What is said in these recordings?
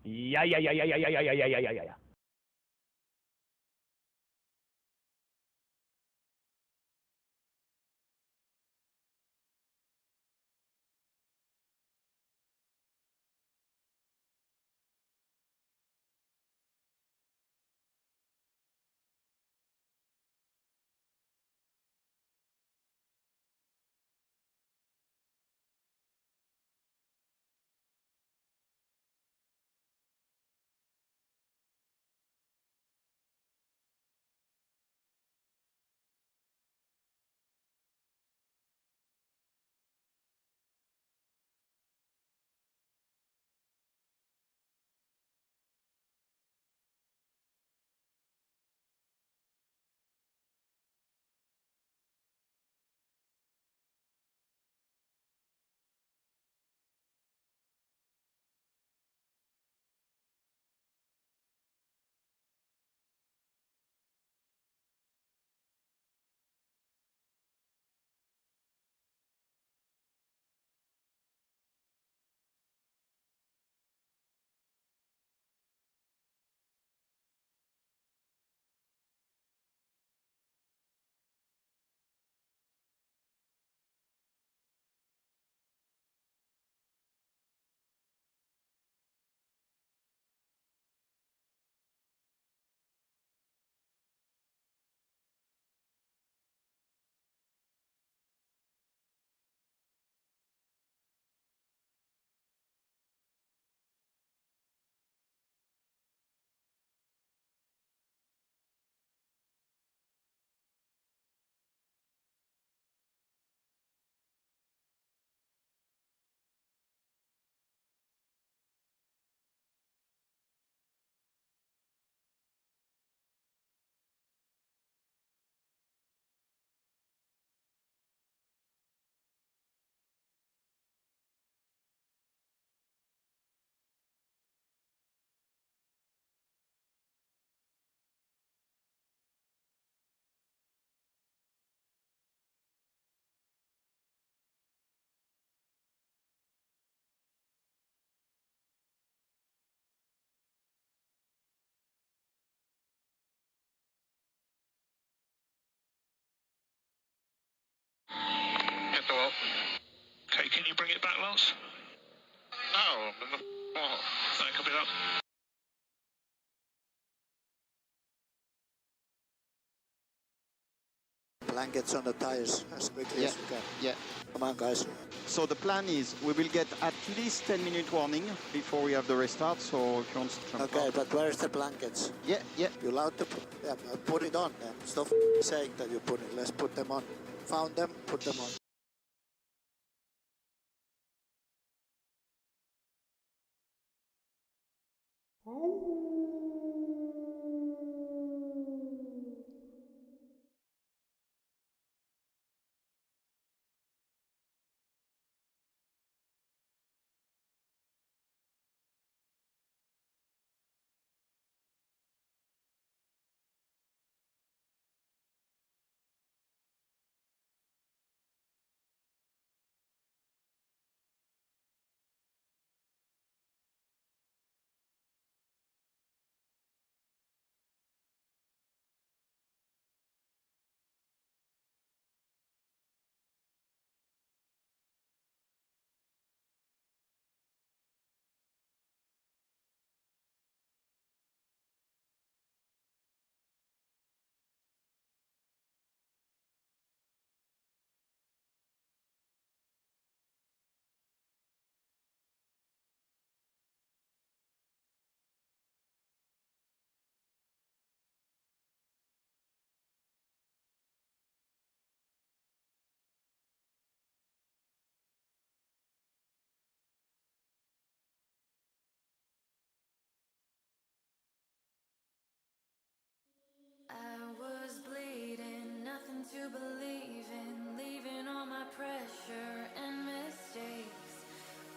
Yeah, yeah, yeah, yeah, yeah, yeah, yeah, yeah, yeah, yeah, yeah, yeah. Yes, I will. Okay, can you bring it back, Lance? No. What? No, copy that. Blankets on the tires as quickly as we can. Yeah. Come on, guys. So the plan is we will get at least 10-minute warning before we have the restart. So if you want to jump Okay, out. but where's the blankets? Yeah, yeah. You allowed to put it on then. Stop saying that you put it. Let's put them on. Found them, put them on. I was bleeding, nothing to believe in, leaving all my pressure and mistakes.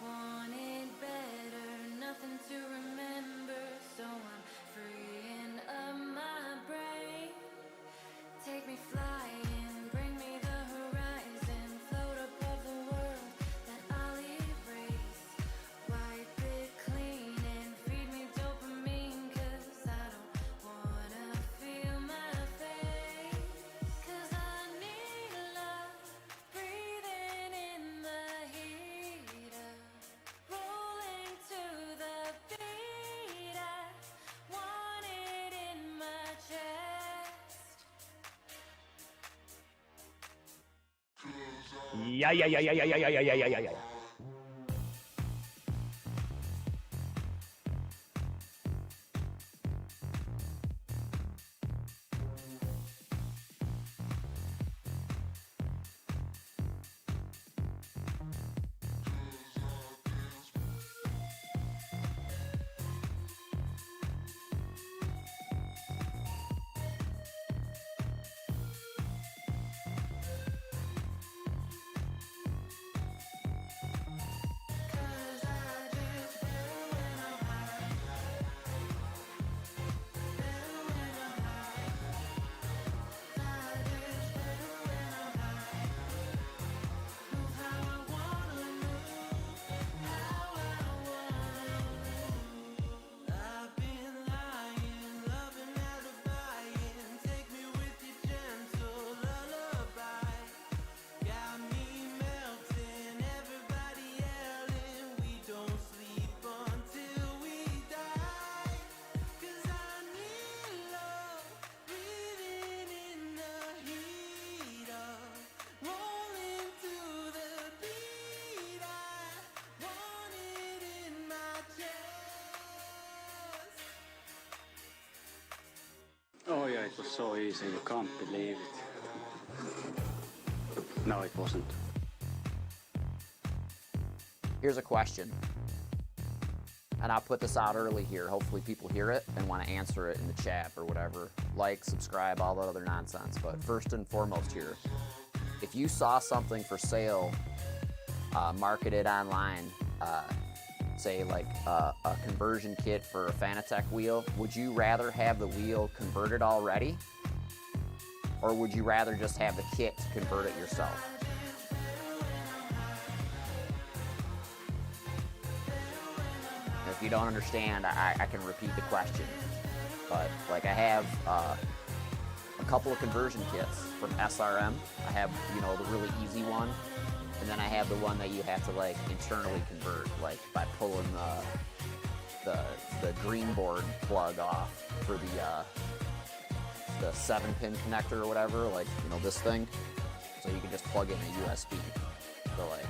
Wanted better, nothing to remember, so I'm freeing up my brain. Take me flying, bring me the horizon, float above the world that I'll erase. Wipe it clean and feed me Yeah. Oh yeah, it was so easy, you can't believe it. No, it wasn't. Here's a question, and I'll put this out early here. Hopefully people hear it and want to answer it in the chat or whatever. Like, subscribe, all that other nonsense. But first and foremost here, if you saw something for sale marketed online, say like a conversion kit for a Fanatec wheel, would you rather have the wheel converted already, or would you rather just have the kit to convert it yourself? If you don't understand, I can repeat the question. But like, I have a couple of conversion kits from SRM. I have, you know, the really easy one, and then I have the one that you have to like internally convert, like by pulling the green board plug off for the 7-pin connector or whatever, like, you know, this thing. So you can just plug in a USB. So like,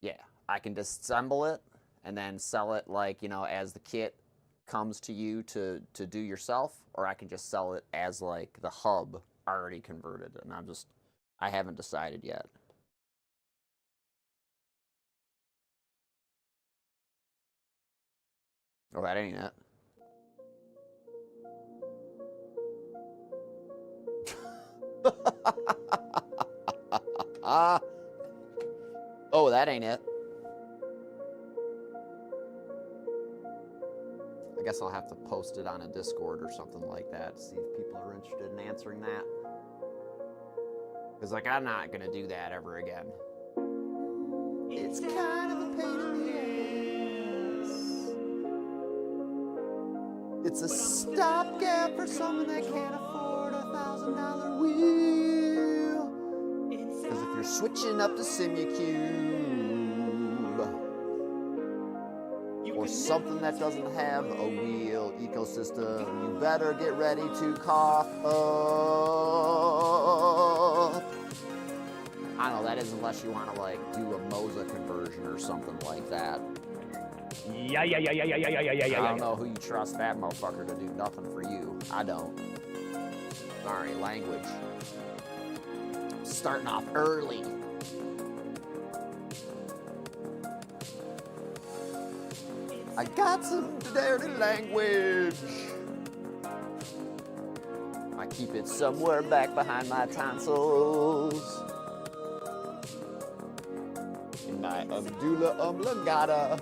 yeah, I can disassemble it and then sell it, like, you know, as the kit comes to you to do yourself, or I can just sell it as like the hub already converted, and I haven't decided yet. Oh, that ain't it. Oh, that ain't it. I guess I'll have to post it on a Discord or something like that to see if people are interested in answering that. Because, like, I'm not going to do that ever again. It's kind of a pain in the ass. It's a stopgap for someone that can't afford a $1,000 wheel. Because if you're switching up to SimuCube, or something that doesn't have a wheel ecosystem, you better get ready to cough up. I don't know, that is unless you want to like do a Moza conversion or something like that. Yeah. I don't know who you trust that motherfucker to do nothing for you. I don't. Alright, language. Starting off early. I got some dirty language. I keep it somewhere back behind my tonsils. In my Abdullah Umlangata.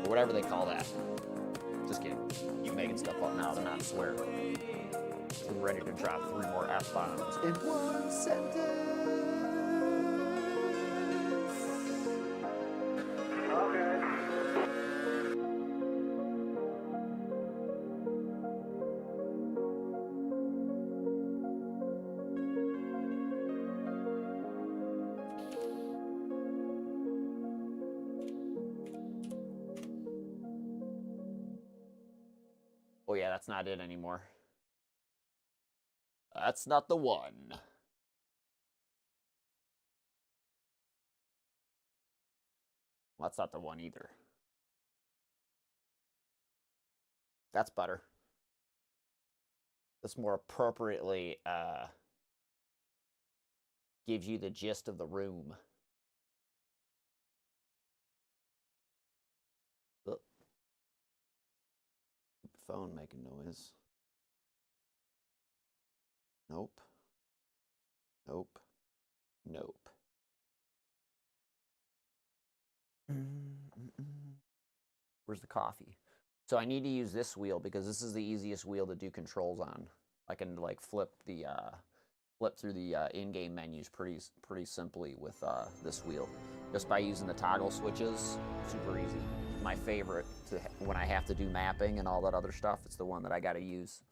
Or whatever they call that. Just kidding. You're making stuff up now, they're not swearing. I'm ready to drop 3 more F-bombs in one sentence. Oh yeah, that's not it anymore. That's not the one. Well, that's not the one either. That's better. This more appropriately gives you the gist of the room. Ugh. Phone making noise. Nope. Nope. Nope. Where's the coffee? So I need to use this wheel because this is the easiest wheel to do controls on. I can like flip through the in-game menus pretty simply with this wheel, just by using the toggle switches. Super easy. My favorite when I have to do mapping and all that other stuff. It's the one that I got to use.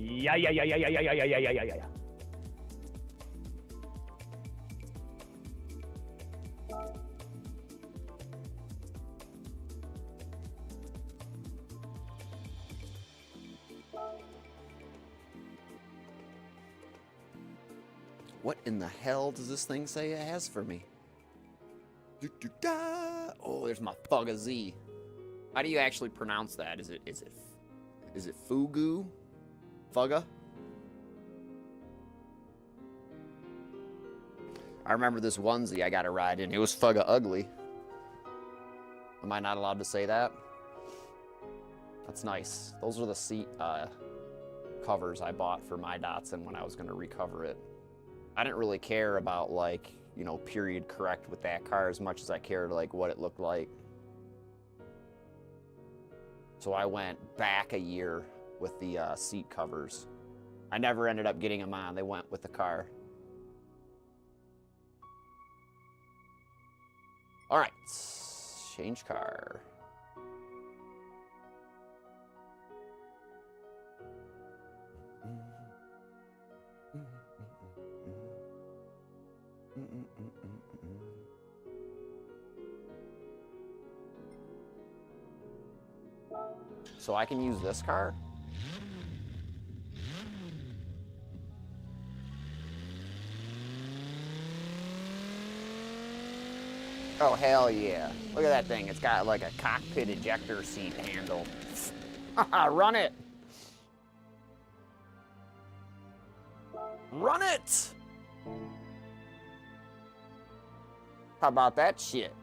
Yeah, yeah, yeah, yeah, yeah, yeah, yeah, yeah, yeah, yeah, yeah. What in the hell does this thing say it has for me? Oh, there's my Fugga Z. How do you actually pronounce that? Is it Fugu? Fugga? I remember this onesie I got a ride in. It was Fugga ugly. Am I not allowed to say that? That's nice. Those are the seat covers I bought for my Datsun when I was going to recover it. I didn't really care about, like, you know, period correct with that car as much as I cared, like, what it looked like. So I went back a year with the seat covers. I never ended up getting them on. They went with the car. All right, change car. So I can use this car? Oh, hell yeah. Look at that thing. It's got like a cockpit ejector seat handle. Run it! Run it! How about that shit?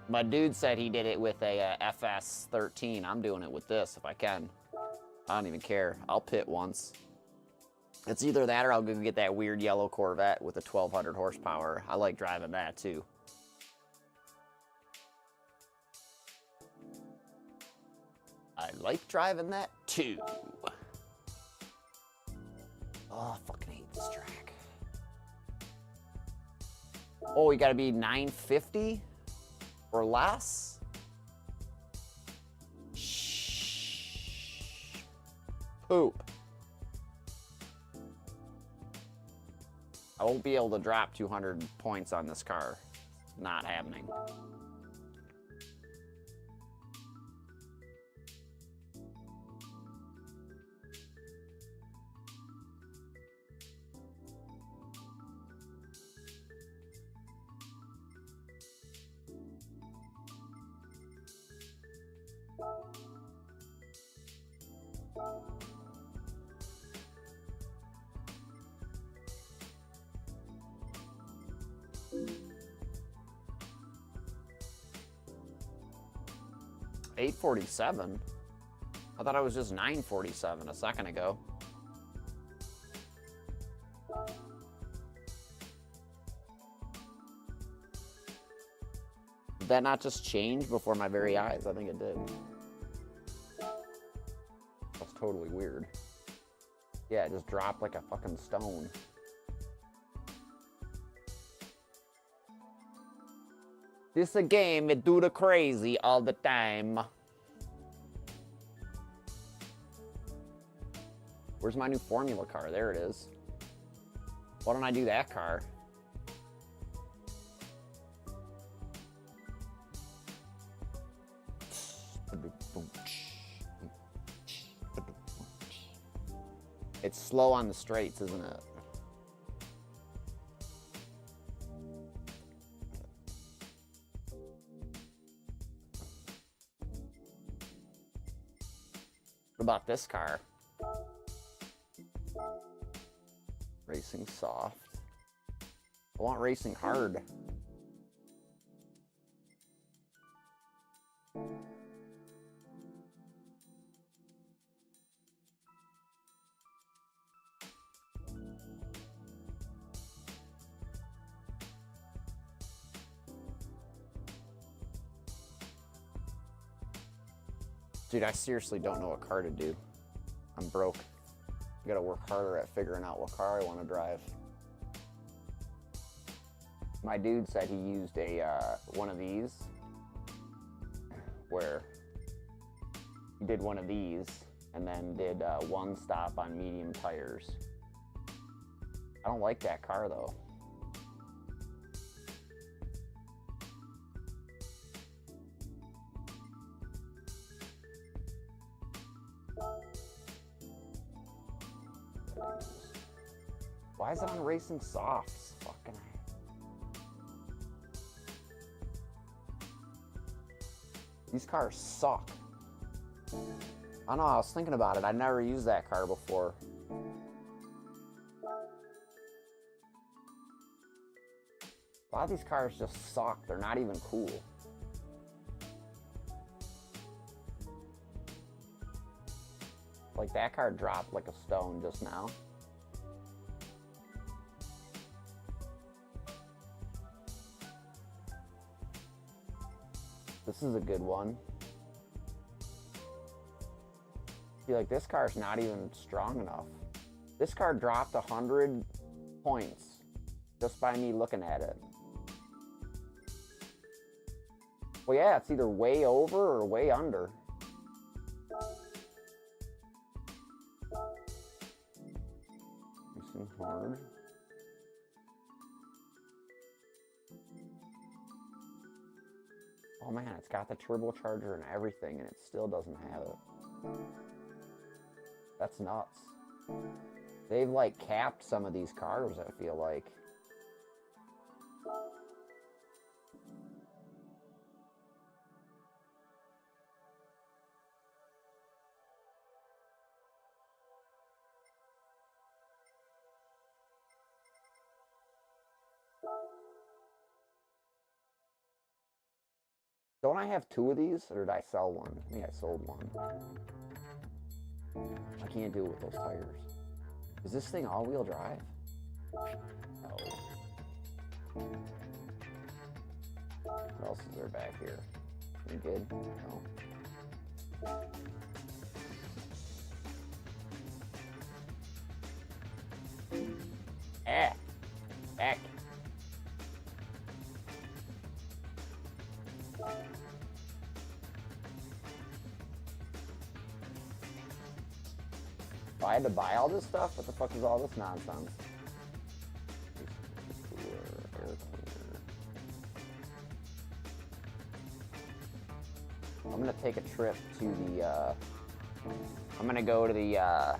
My dude said he did it with a FS13. I'm doing it with this if I can. I don't even care. I'll pit once. It's either that or I'll go get that weird yellow Corvette with a 1200 horsepower. I like driving that too. I like driving that too. Oh, I fucking hate this track. Oh, you gotta be 950 or less? Shh. Poop. I won't be able to drop 200 points on this car. Not happening. $847? I thought I was just $947 a second ago. Did that not just change before my very eyes? I think it did. That's totally weird. Yeah, it just dropped like a fucking stone. This a game, it do the crazy all the time. Where's my new formula car? There it is. Why don't I do that car? It's slow on the straights, isn't it? What about this car? Racing soft. I want racing hard. Dude, I seriously don't know what car to do. I'm broke. I gotta work harder at figuring out what car I want to drive. My dude said he used a one of these, where he did one of these, and then did one stop on medium tires. I don't like that car though. Why is it on Racing Softs? Fucking. These cars suck. I know, I was thinking about it. I never used that car before. A lot of these cars just suck. They're not even cool. Like that car dropped like a stone just now. This is a good one. I feel like this car's not even strong enough. This car dropped 100 points just by me looking at it. Well, yeah, it's either way over or way under. Racing hard. Oh man, it's got the turbocharger and everything, and it still doesn't have it. That's nuts. They've like capped some of these cars, I feel like. Don't I have two of these, or did I sell one? I think I sold one. I can't do it with those tires. Is this thing all-wheel drive? No. What else is there back here? You good? No. Ah! Back! If I had to buy all this stuff, what the fuck is all this nonsense? Air cleaner. I'm gonna take a trip to the, I'm gonna go to the, I'm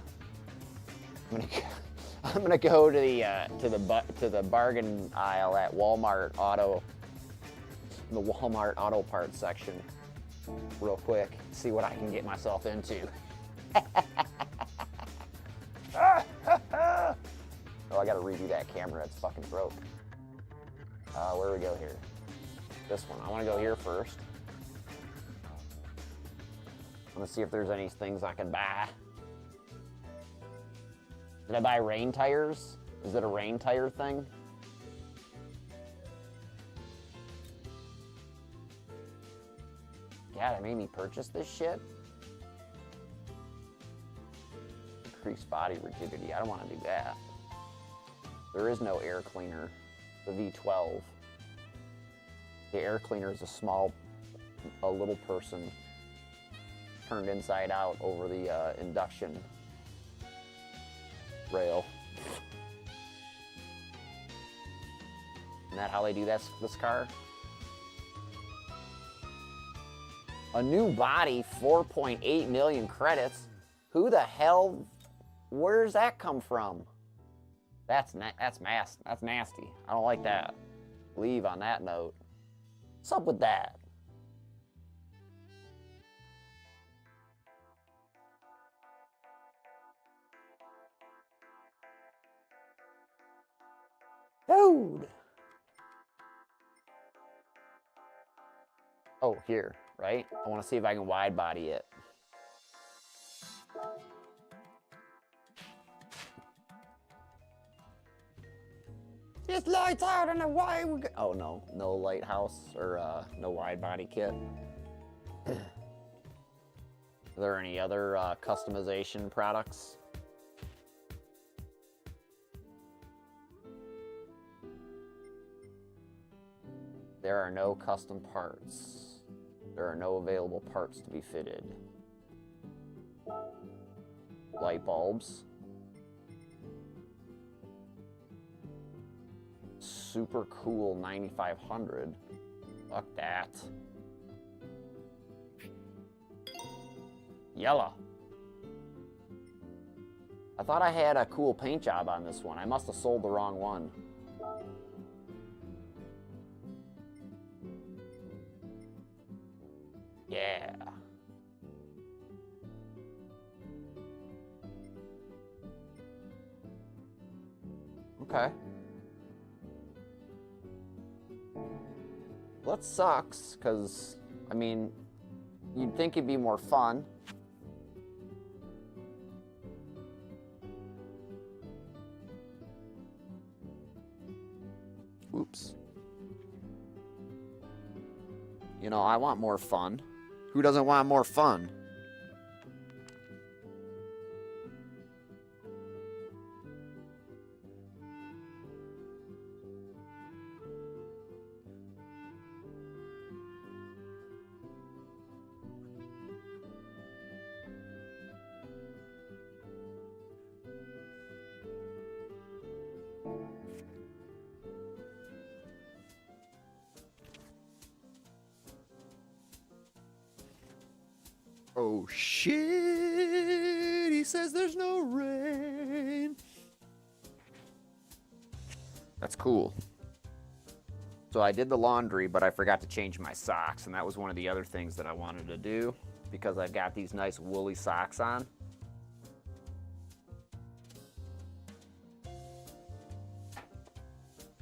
gonna go to the bargain aisle at Walmart the Walmart auto parts section real quick, see what I can get myself into. Oh, I gotta redo that camera, it's fucking broke. Where do we go here? This one, I wanna go here first. I'm gonna see if there's any things I can buy. Did I buy rain tires? Is it a rain tire thing? God, it made me purchase this shit. Increased body rigidity. I don't want to do that. There is no air cleaner. The V12. The air cleaner is a little person turned inside out over the induction rail. Isn't that how they do this car? A new body, 4.8 million credits. Who the hell? Where does that come from? That's nasty. I don't like that. Leave on that note. What's up with that? Dude. Oh, here, right? I want to see if I can wide body it. It's lights out and away we go. Oh no, no lighthouse or no wide body kit. Are there any other customization products? There are no custom parts. There are no available parts to be fitted. light bulbs. Super cool 9500. Fuck that. Yellow. I thought I had a cool paint job on this one. I must have sold the wrong one. Yeah. Okay. Well, that sucks, because, I mean, you'd think it'd be more fun. Oops. You know, I want more fun. Who doesn't want more fun? Oh shit, he says there's no rain. That's cool. So I did the laundry, but I forgot to change my socks, and that was one of the other things that I wanted to do because I've got these nice woolly socks on.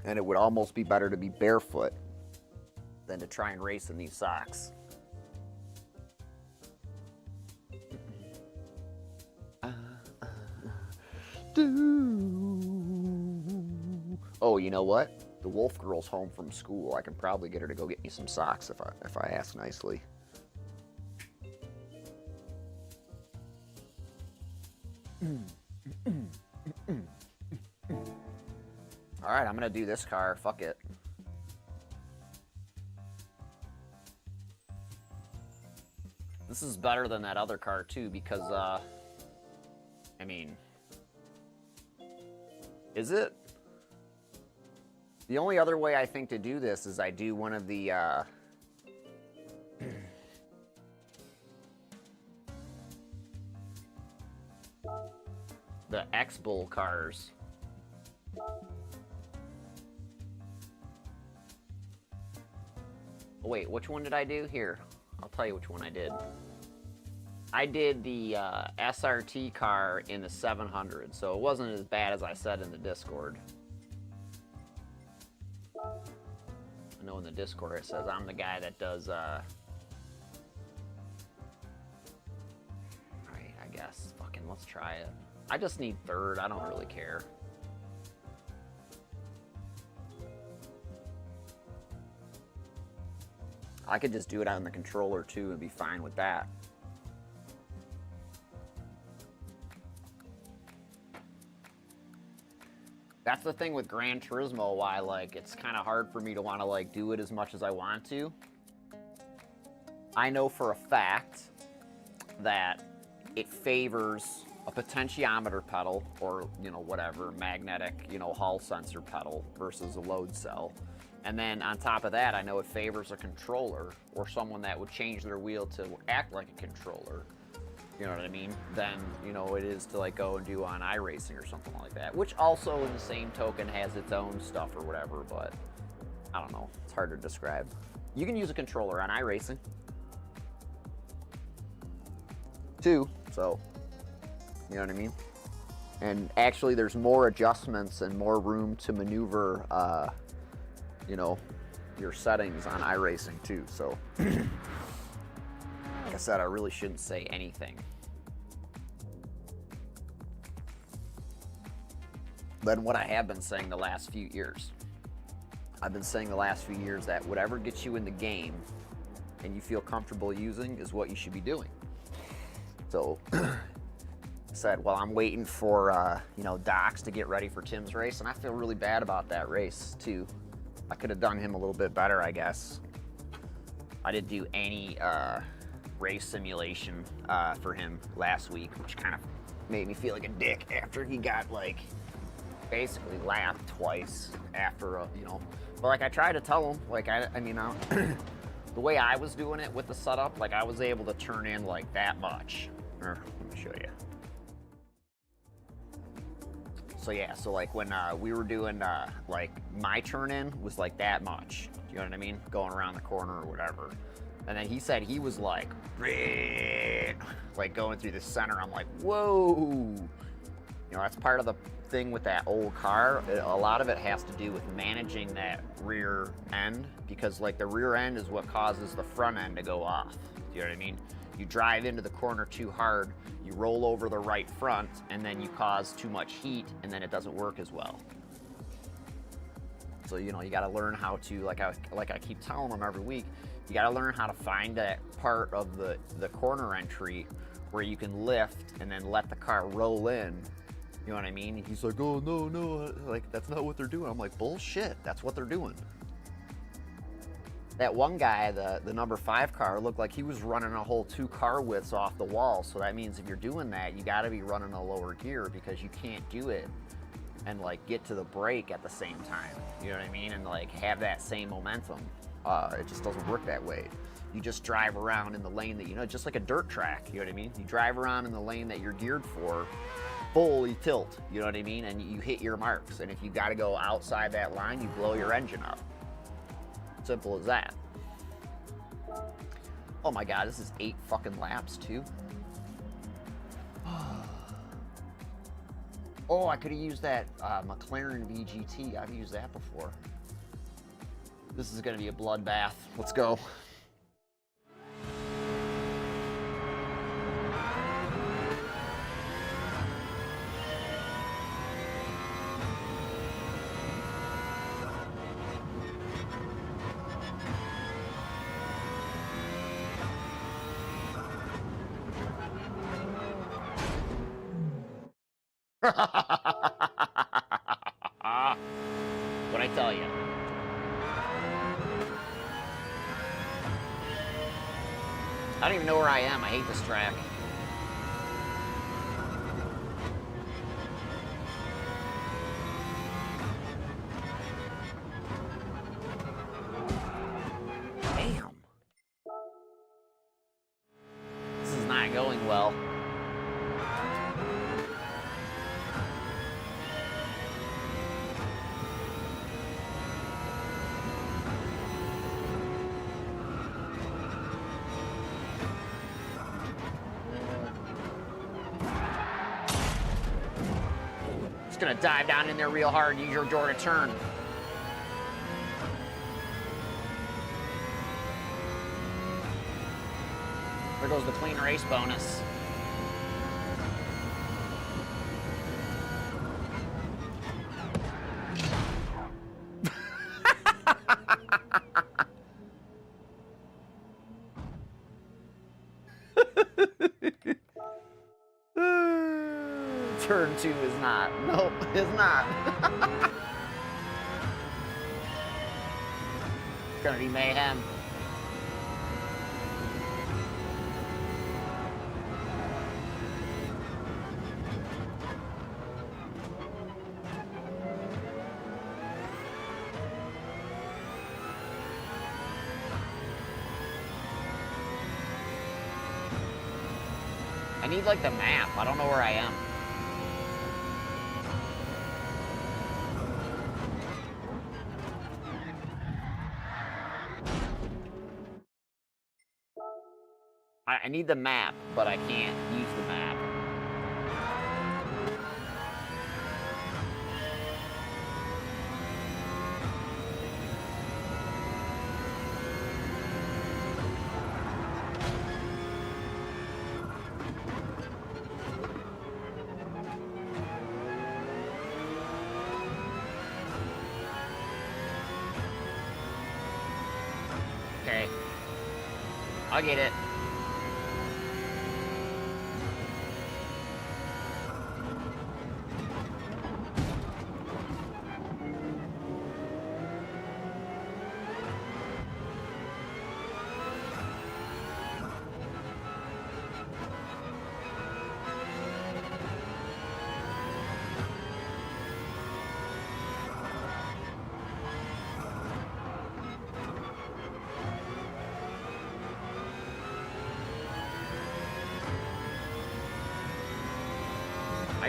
And it would almost be better to be barefoot than to try and race in these socks. Oh, you know what? The wolf girl's home from school. I can probably get her to go get me some socks if I ask nicely. All right, I'm gonna do this car. Fuck it. This is better than that other car too because, I mean, is it? The only other way I think to do this is I do one of the, the X-Bull cars. Oh, wait, which one did I do? Here, I'll tell you which one I did. I did the SRT car in the 700, so it wasn't as bad as I said in the Discord. I know in the Discord it says I'm the guy that does, alright, I guess. Fucking, let's try it. I just need third, I don't really care. I could just do it on the controller too and be fine with that. That's the thing with Gran Turismo, why like it's kind of hard for me to want to like do it as much as I want to. I know for a fact that it favors a potentiometer pedal or, you know, whatever, magnetic, you know, Hall sensor pedal versus a load cell. And then on top of that, I know it favors a controller or someone that would change their wheel to act like a controller. You know what I mean? Then, you know, it is to like go and do on iRacing or something like that, which also in the same token has its own stuff or whatever, but I don't know. It's hard to describe. You can use a controller on iRacing too, so, you know what I mean? And actually there's more adjustments and more room to maneuver, you know, your settings on iRacing too, so. Like I said, I really shouldn't say anything. Than what I have been saying the last few years. I've been saying the last few years that whatever gets you in the game and you feel comfortable using is what you should be doing. So, I said, well, I'm waiting for, you know, Docs to get ready for Tim's race, and I feel really bad about that race, too. I could have done him a little bit better, I guess. I didn't do any, race simulation for him last week, which kind of made me feel like a dick after he got like basically lapped twice after you know. But like I tried to tell him, like I mean, the way I was doing it with the setup, like I was able to turn in like that much. Let me show you. So yeah, so like when we were doing like my turn in was like that much. Do you know what I mean? Going around the corner or whatever. And then he said he was like going through the center. I'm like, whoa. You know, that's part of the thing with that old car. A lot of it has to do with managing that rear end, because like the rear end is what causes the front end to go off. Do you know what I mean? You drive into the corner too hard, you roll over the right front, and then you cause too much heat, and then it doesn't work as well. So, you know, you gotta learn how to, like I keep telling them every week, you gotta learn how to find that part of the corner entry where you can lift and then let the car roll in. You know what I mean? And he's like, oh, no, like, that's not what they're doing. I'm like, bullshit, that's what they're doing. That one guy, the number 5 car, looked like he was running a whole 2 car widths off the wall. So that means if you're doing that, you gotta be running a lower gear, because you can't do it and like get to the brake at the same time. You know what I mean? And like have that same momentum. It just doesn't work that way. You just drive around in the lane that, you know, just like a dirt track, you know what I mean? You drive around in the lane that you're geared for, fully tilt, you know what I mean? And you hit your marks. And if you gotta go outside that line, you blow your engine up. Simple as that. Oh my God, this is 8 fucking laps too. Oh, I could have used that McLaren VGT. I've used that before. This is gonna be a bloodbath. Let's go. What'd I tell you? I don't even know where I am. I hate this track. Damn. This is not going well. Gonna dive down in there real hard and use your door to turn. There goes the clean race bonus. Turn 2 is not. Nope, is not. It's gonna be mayhem. I need like the map. I don't know where I am. I need the map, but I can't use the map. Okay. I'll get it.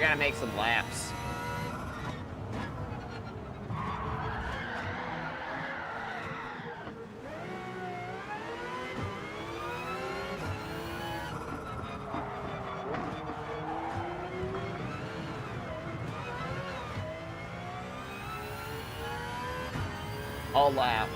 gotta make some laps. All lap.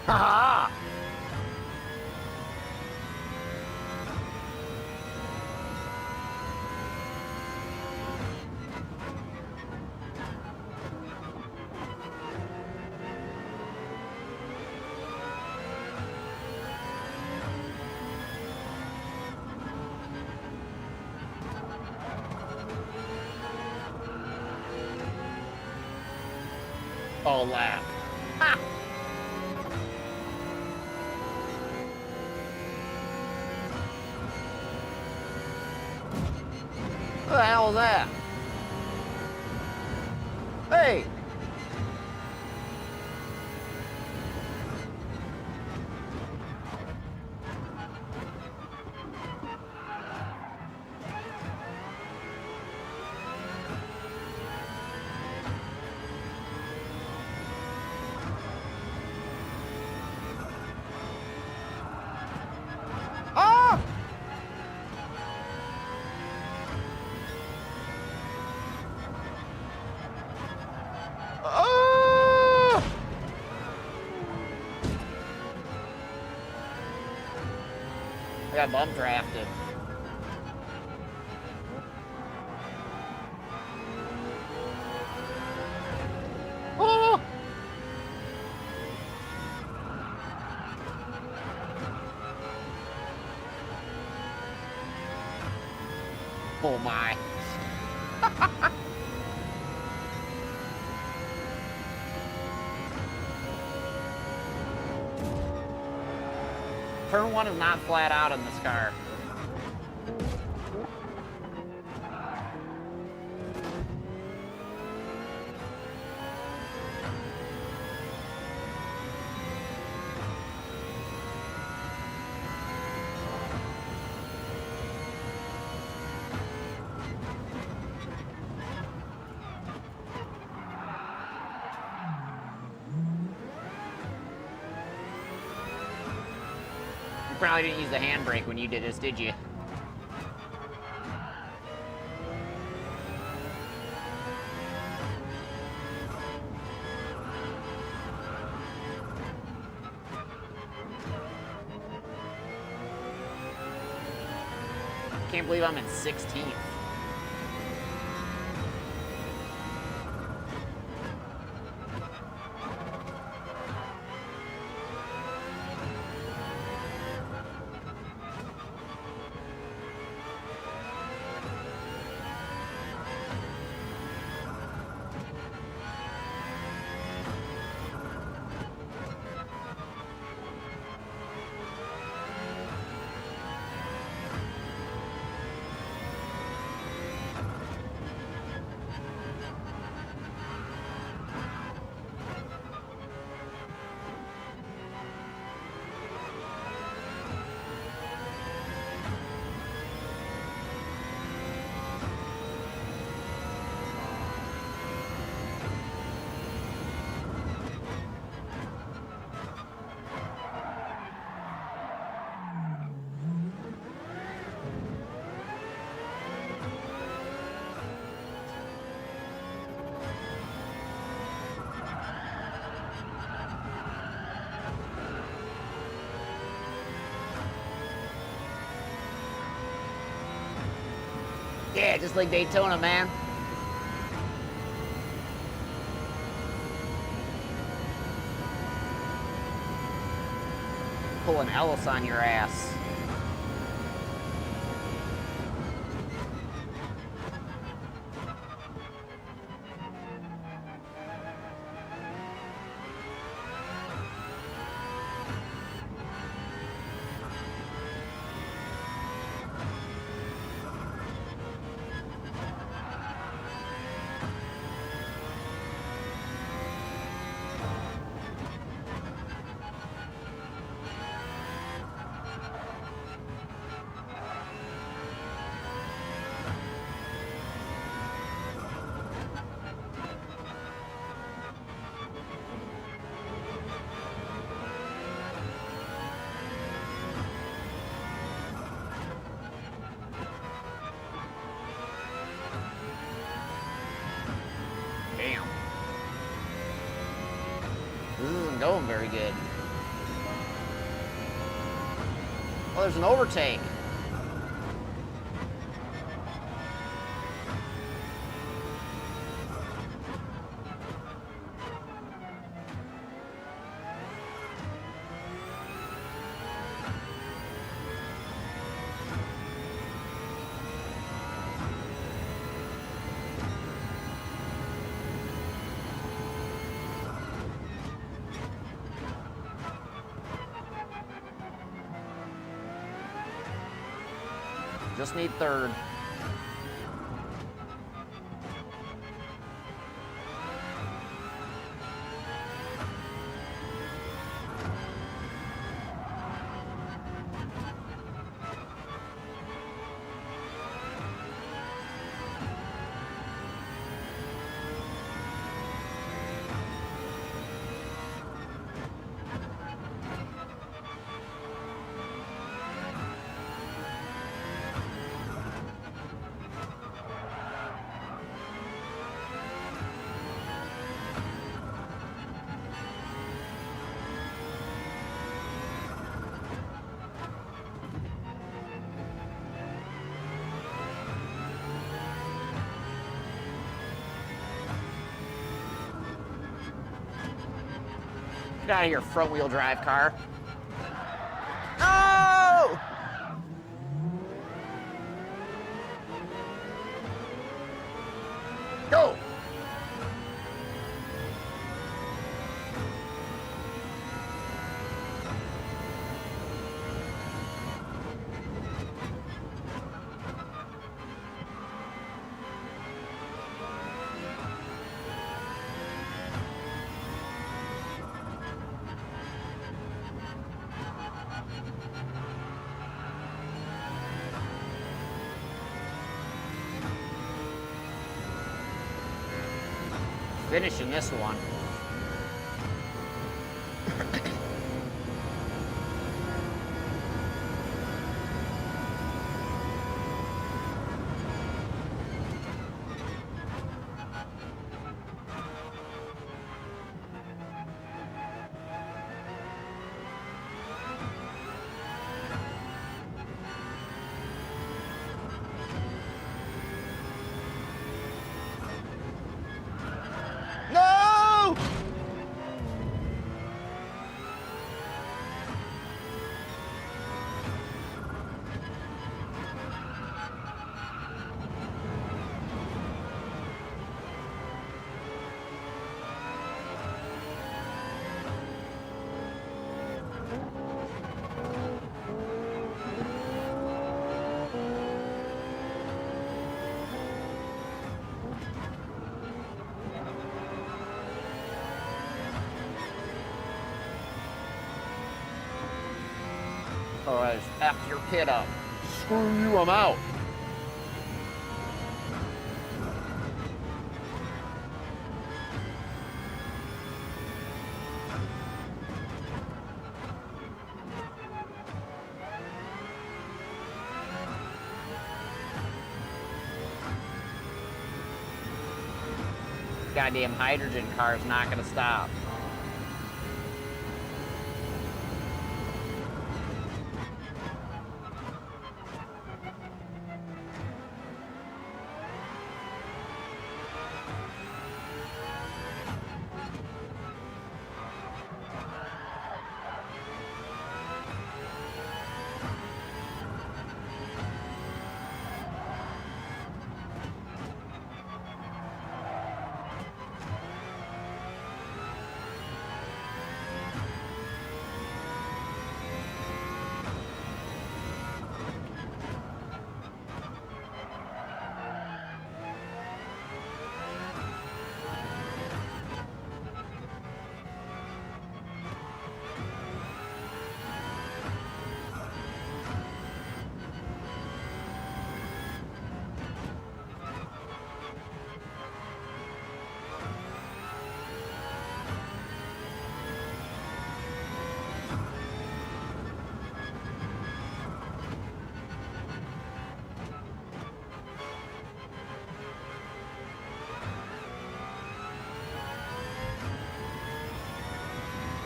Ha! All lap. Ha! What the hell is that? Hey! Ah! Ah! I got bum drafted. Oh! Oh my. Turn 1 is not flat out in this car. You probably didn't use the handbrake when you did this, did you? Can't believe I'm in 16th. Yeah, just like Daytona, man. Pulling Ellis on your ass. This isn't going very good. Oh, there's an overtake. Just need third. Get out of here, front-wheel drive car. No! Go! Finishing this one. No! Oh, I just effed your pit up. Screw you, I'm out. Goddamn hydrogen car is not gonna stop.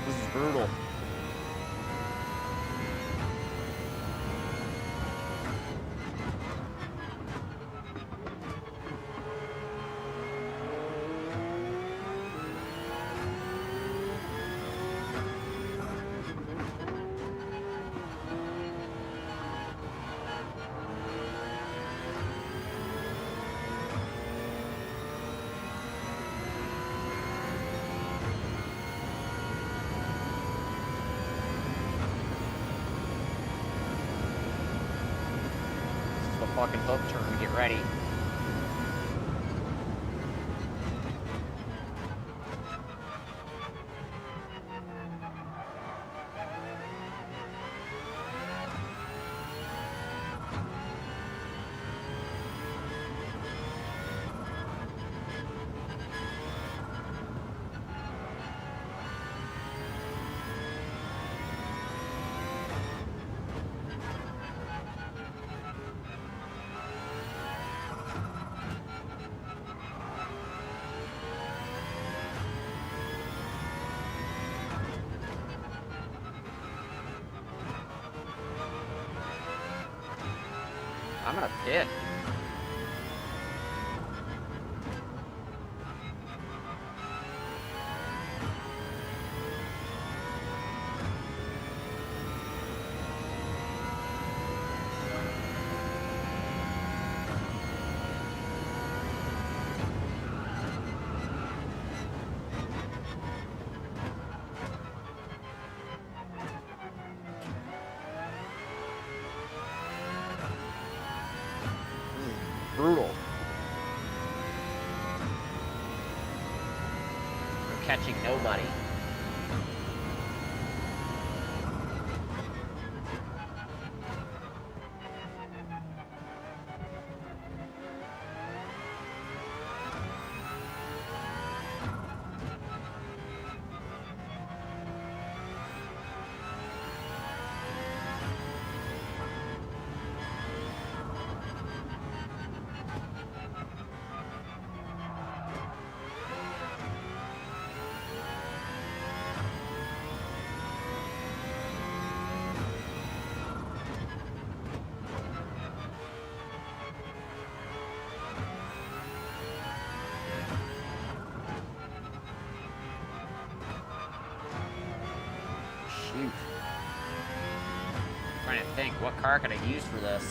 This is brutal. Fucking hook turn, get ready. I'm gonna pit. Brutal. I'm catching nobody. Shoot. I'm trying to think, what car could I use for this?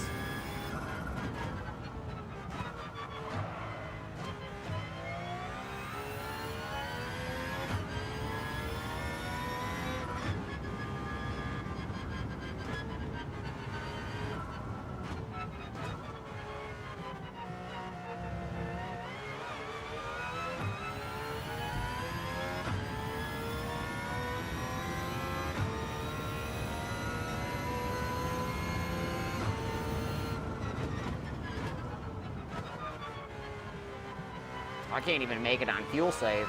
I can't even make it on fuel save.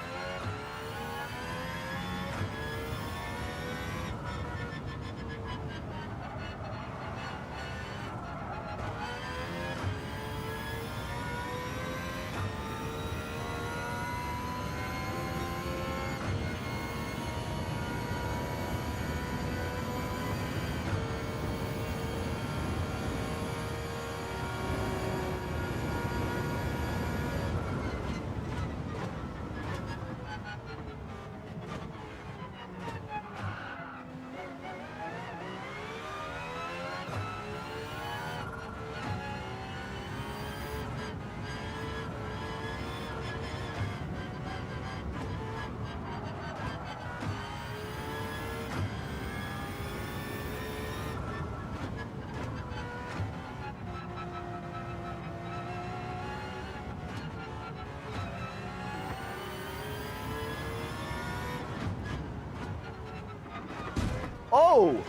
Oh!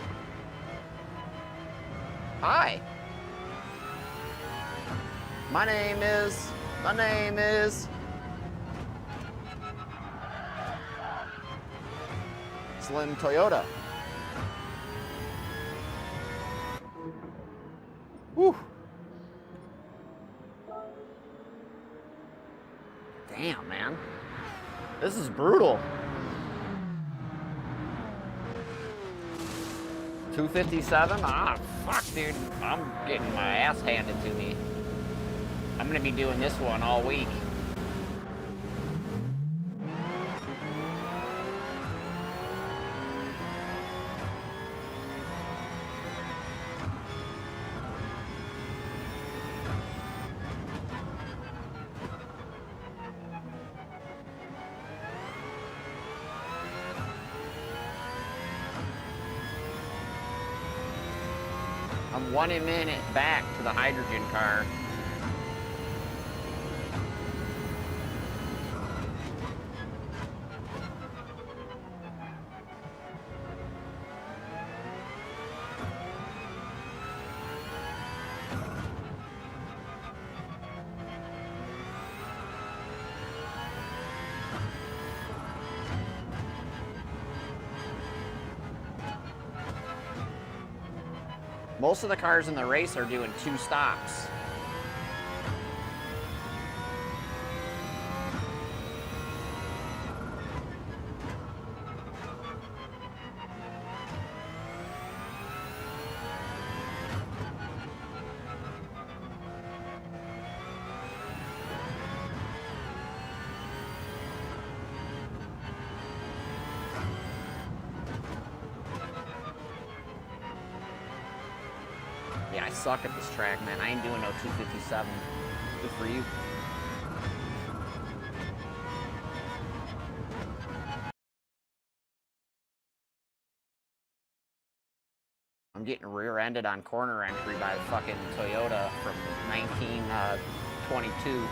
Hi. My name is Slim Toyota. Whew. Damn, man. This is brutal. 257? Ah, fuck, dude. I'm getting my ass handed to me. I'm gonna be doing this one all week. I'm 1 minute back to the hydrogen car. Most of the cars in the race are doing 2 stops. Yeah, I suck at this track, man. I ain't doing no 257. Good for you. I'm getting rear-ended on corner entry by the fucking Toyota from 1922.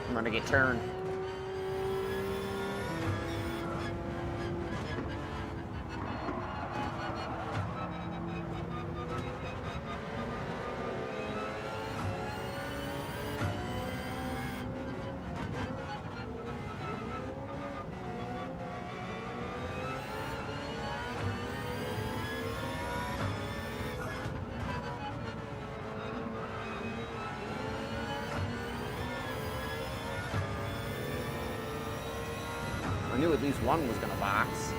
I'm gonna get turned. I knew at least one was gonna box.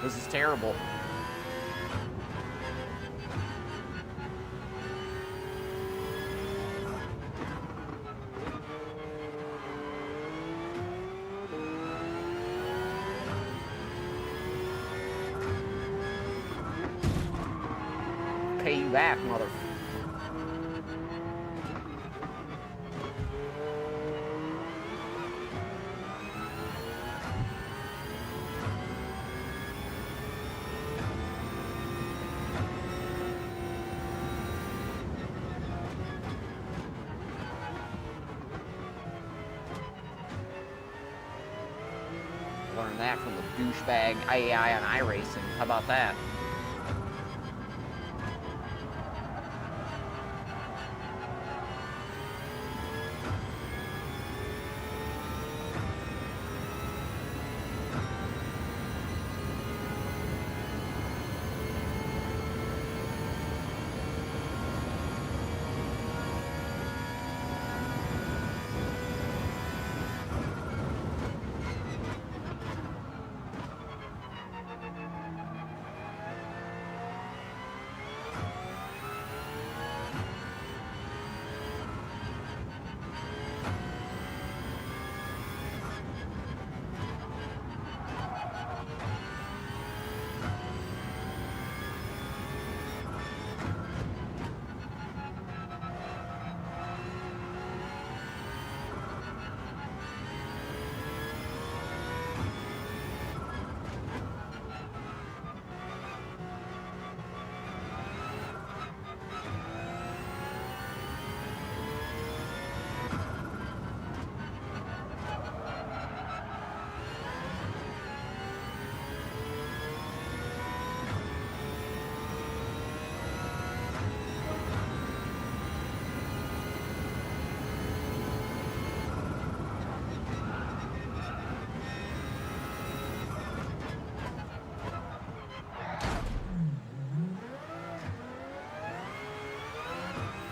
This is terrible. Pay you back, mother. learned that from the douchebag IAI on iRacing. How about that?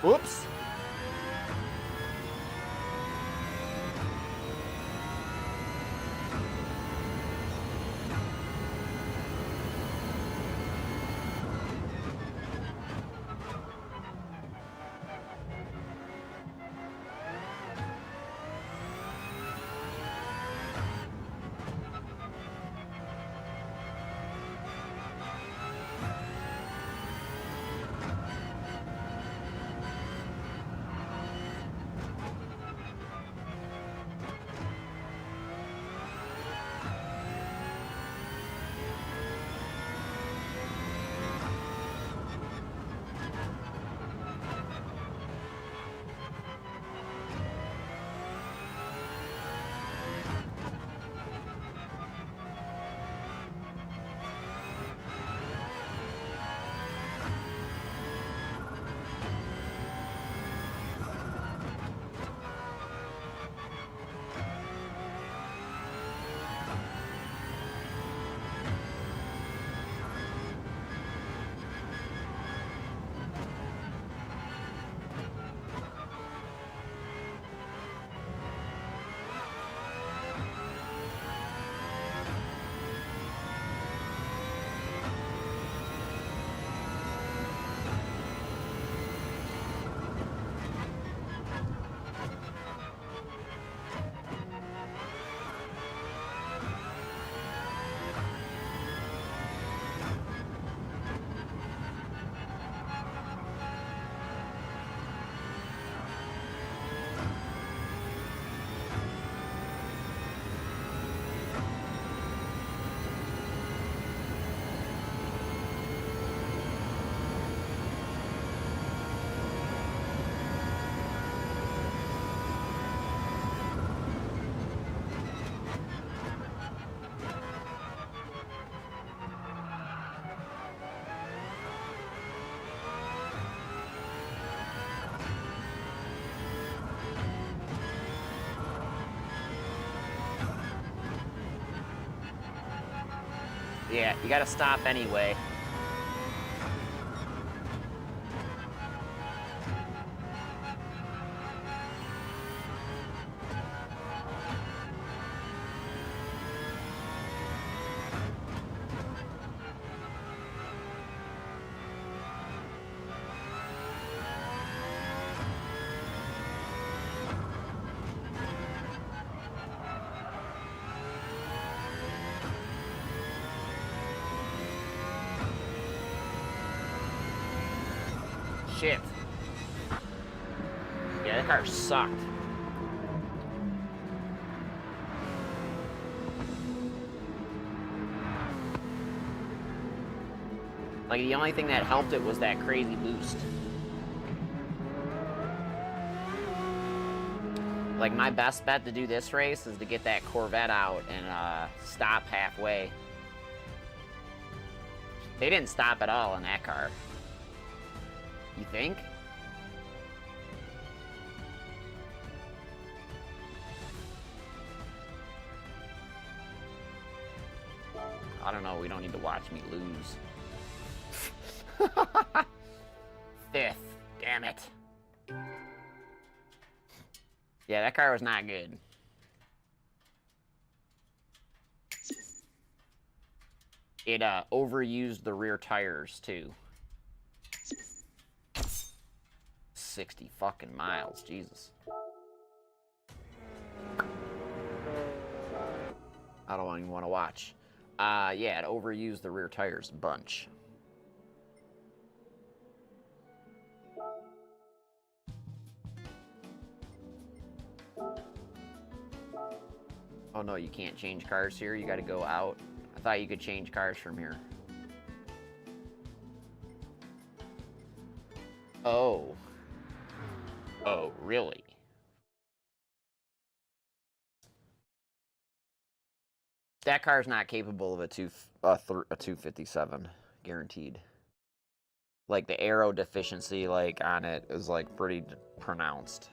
Whoops. Yeah, you gotta stop anyway. Shit. Yeah, that car sucked. Like, the only thing that helped it was that crazy boost. Like, my best bet to do this race is to get that Corvette out and stop halfway. They didn't stop at all in that car. You think? I don't know, we don't need to watch me lose. Fifth, damn it. Yeah, that car was not good. It overused the rear tires too. 60 fucking miles, Jesus. I don't even want to watch. Yeah, it overused the rear tires a bunch. Oh no, you can't change cars here. You got to go out. I thought you could change cars from here. Oh. Oh, really? That car's not capable of a 257, guaranteed. Like, the aero deficiency, like, on it is, like, pretty pronounced.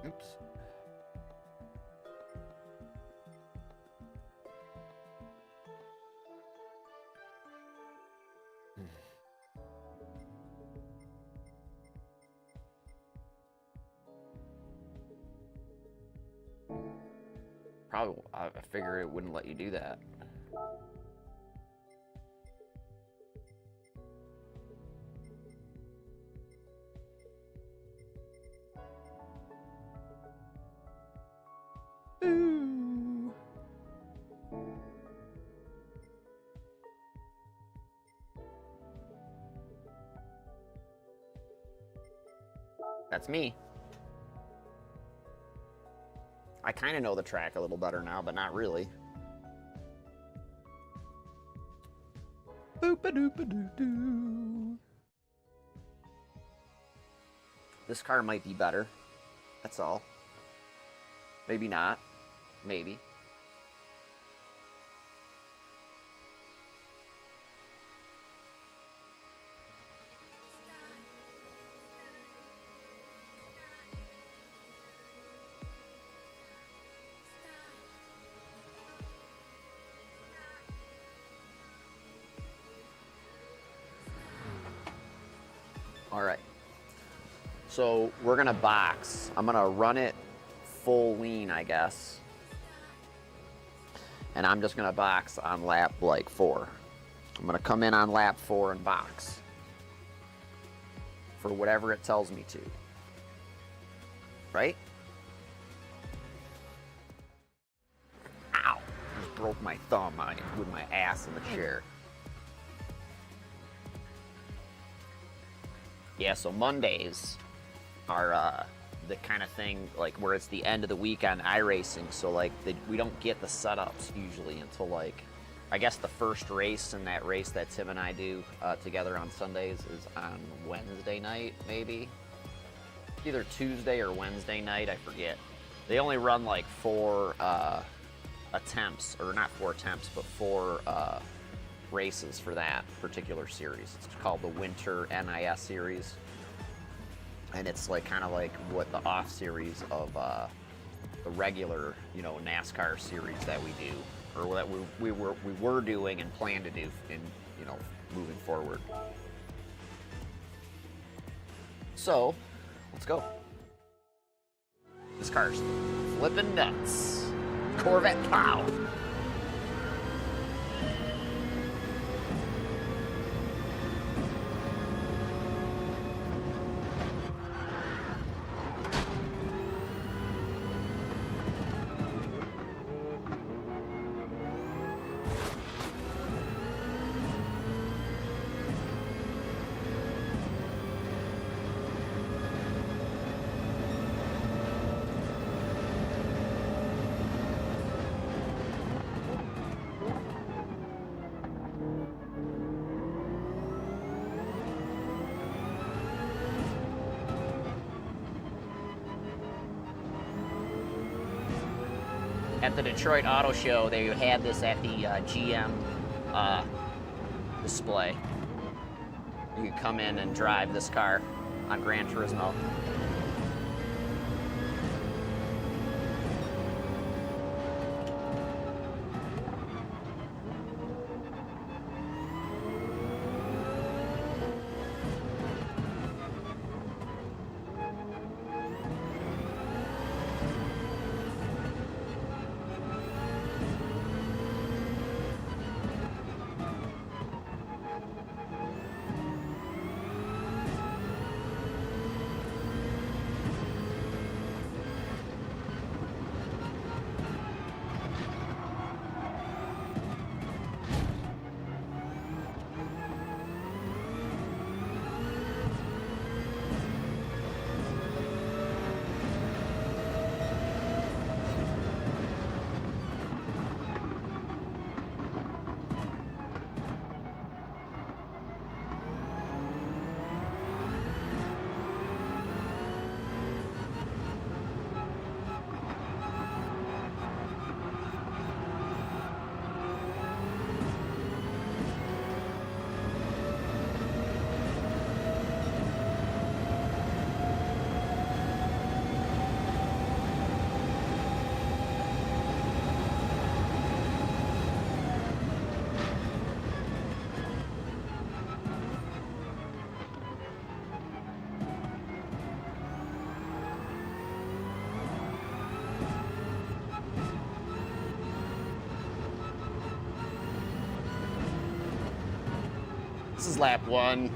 Oops. Probably, I figure it wouldn't let you do that. Ooh. That's me. I kind of know the track a little better now, but not really. Boop-a-doop-a-doo-doo. This car might be better. That's all. Maybe not. Maybe. All right. So we're gonna box. I'm gonna run it full lean, I guess. And I'm just gonna box on lap like 4. I'm gonna come in on lap 4 and box for whatever it tells me to. Right? Ow! Just broke my thumb with my ass in the chair. Yeah, so Mondays are the kind of thing like where it's the end of the week on iRacing, so like we don't get the setups usually until like I guess the first race in that race that Tim and I do together on Sundays is on Wednesday night, maybe either Tuesday or Wednesday night, I forget. They only run like 4 attempts, or not 4 attempts, but 4 races for that particular series. It's called the Winter NIS series, and it's like kind of like what the off series of the regular, you know, NASCAR series that we do, or that we were doing and plan to do in, you know, moving forward. So let's go. This car's flipping nuts. Corvette plow. at the Detroit Auto Show, they had this at the GM display. You could come in and drive this car on Gran Turismo. This is lap 1.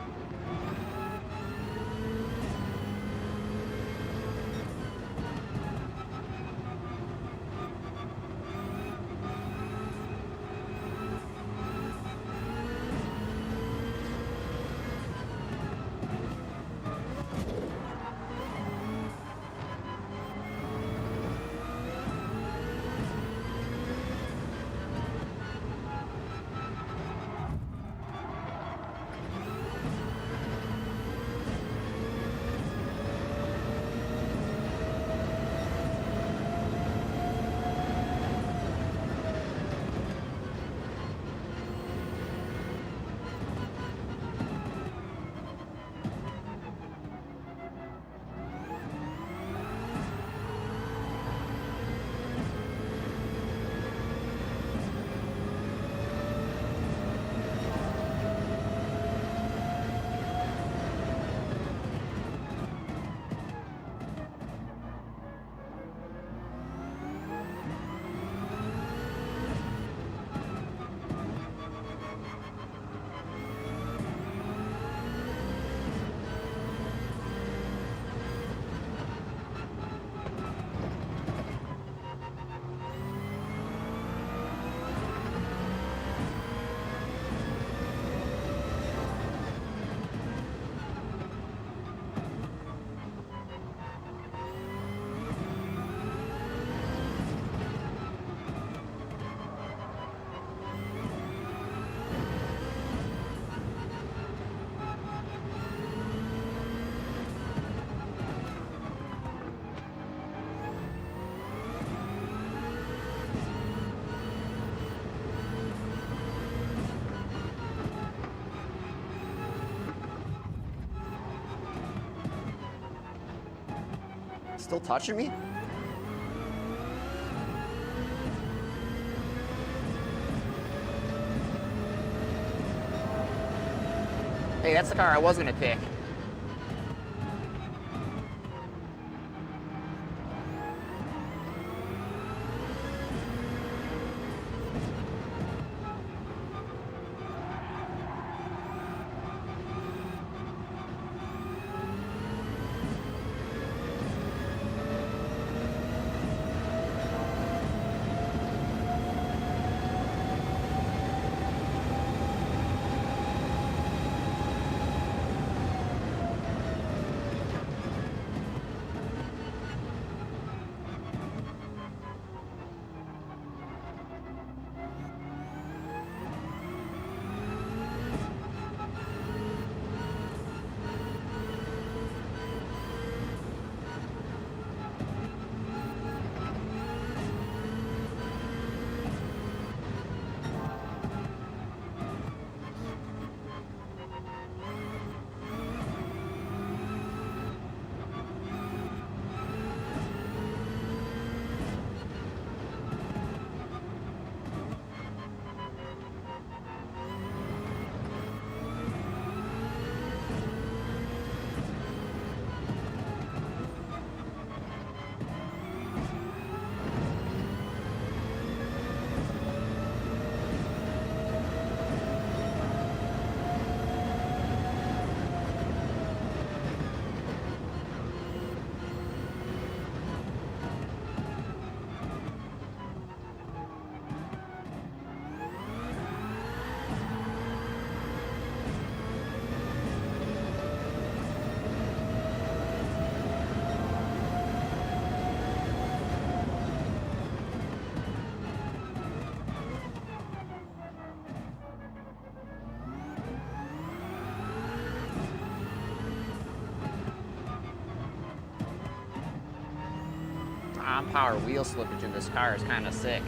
Still touching me? Hey, that's the car I was gonna pick. non-power wheel slippage in this car is kind of sick.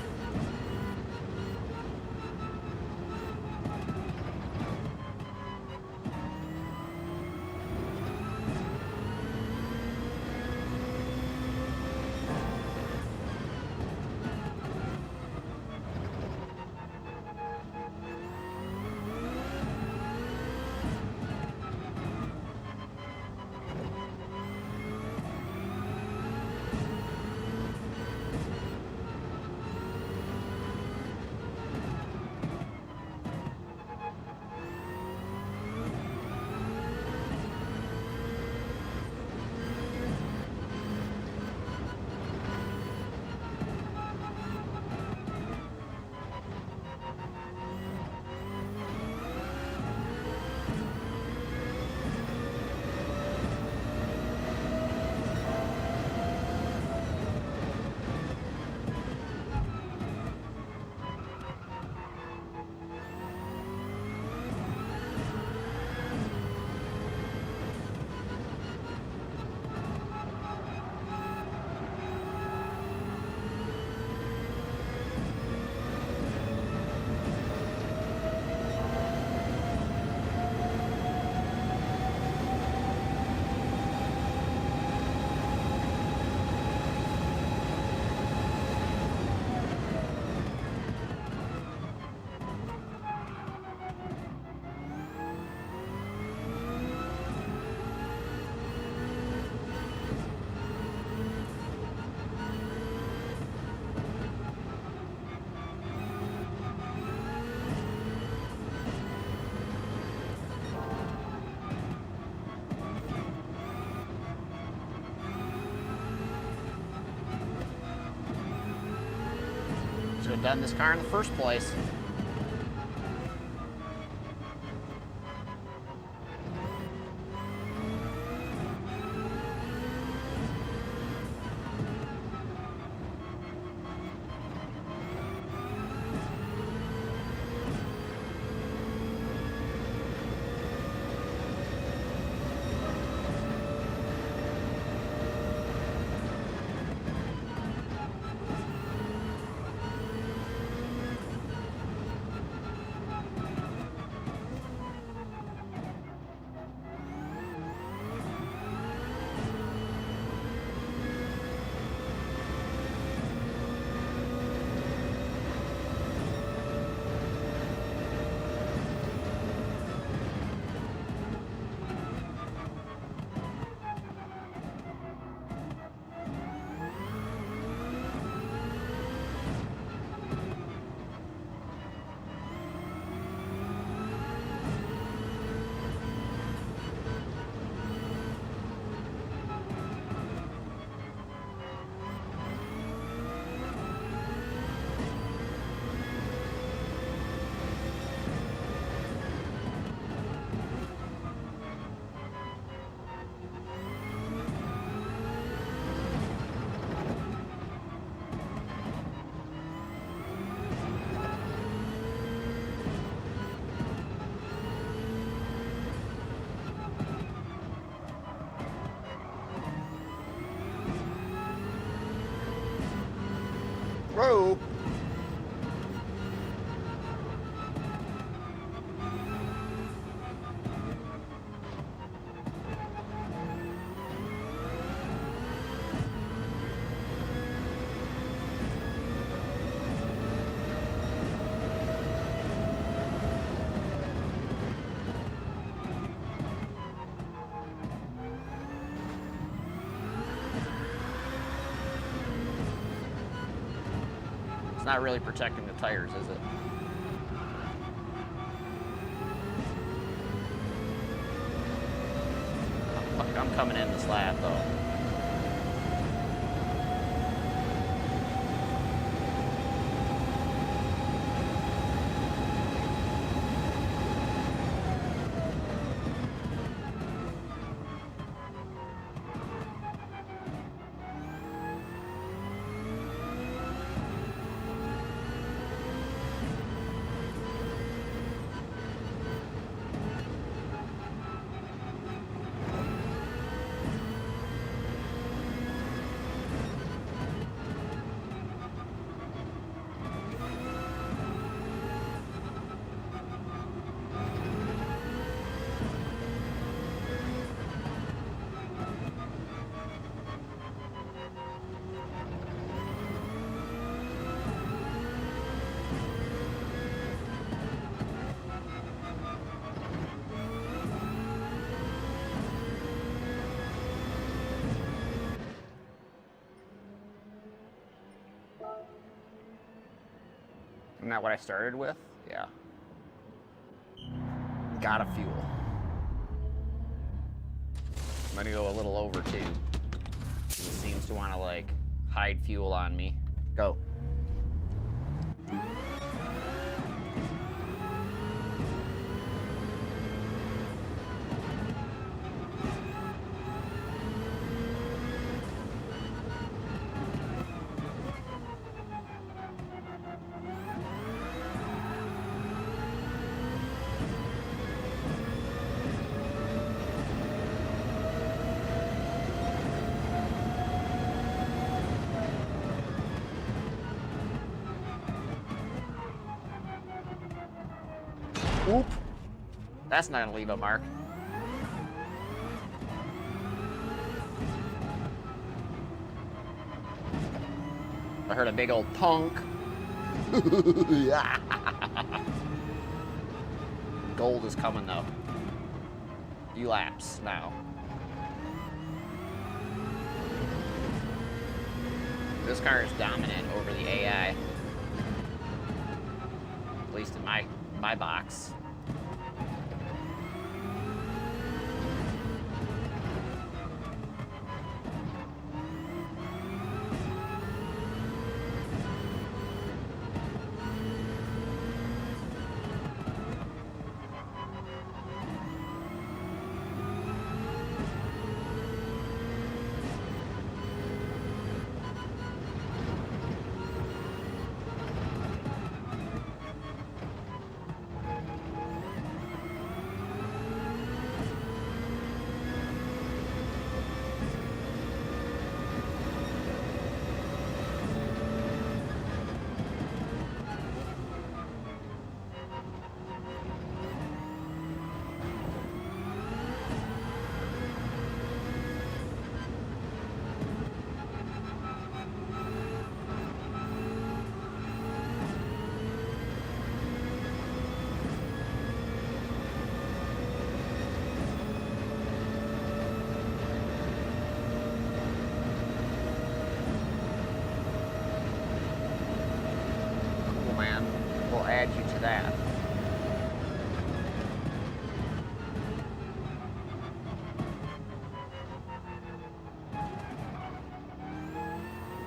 Should have done this car in the first place. Whoa! It's not really protecting the tires, is it? I'm coming in this lap though. Isn't that what I started with? Yeah. Gotta fuel. I'm gonna go a little over too. It seems to want to like hide fuel on me. Go. Oop. That's not gonna leave a mark. I heard a big old punk. Gold is coming though. Few laps now. This car is dominant over the AI. At least in my box. Add you to that.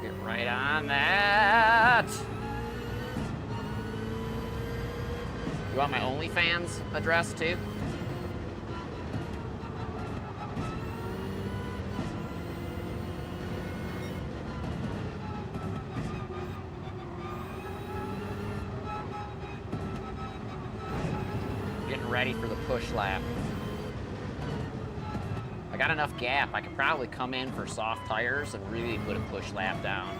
Get right on that. You want my OnlyFans address too? Ready for the push lap. I got enough gap. I could probably come in for soft tires and really put a push lap down.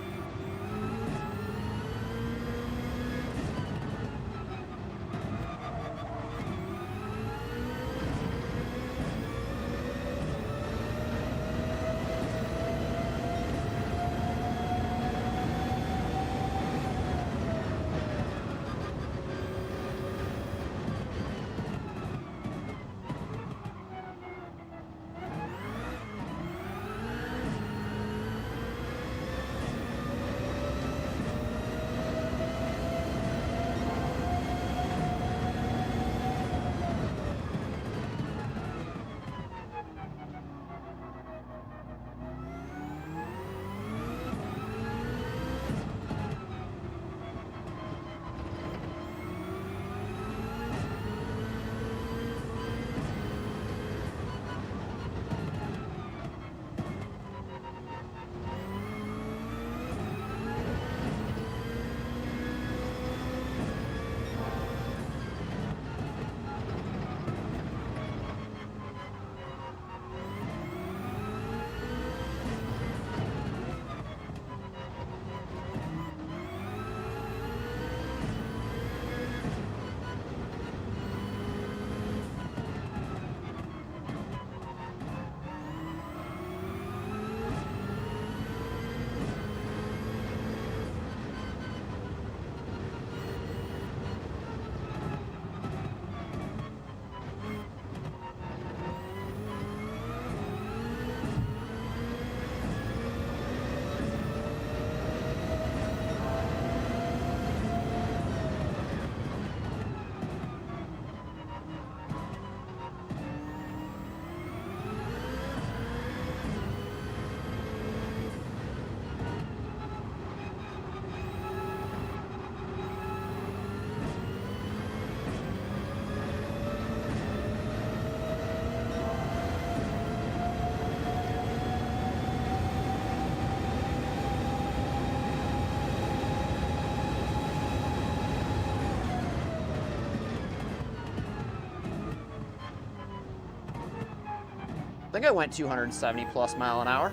I think I went 270 plus mile an hour.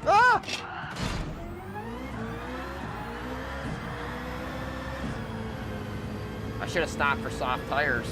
Ah! I should have stopped for soft tires.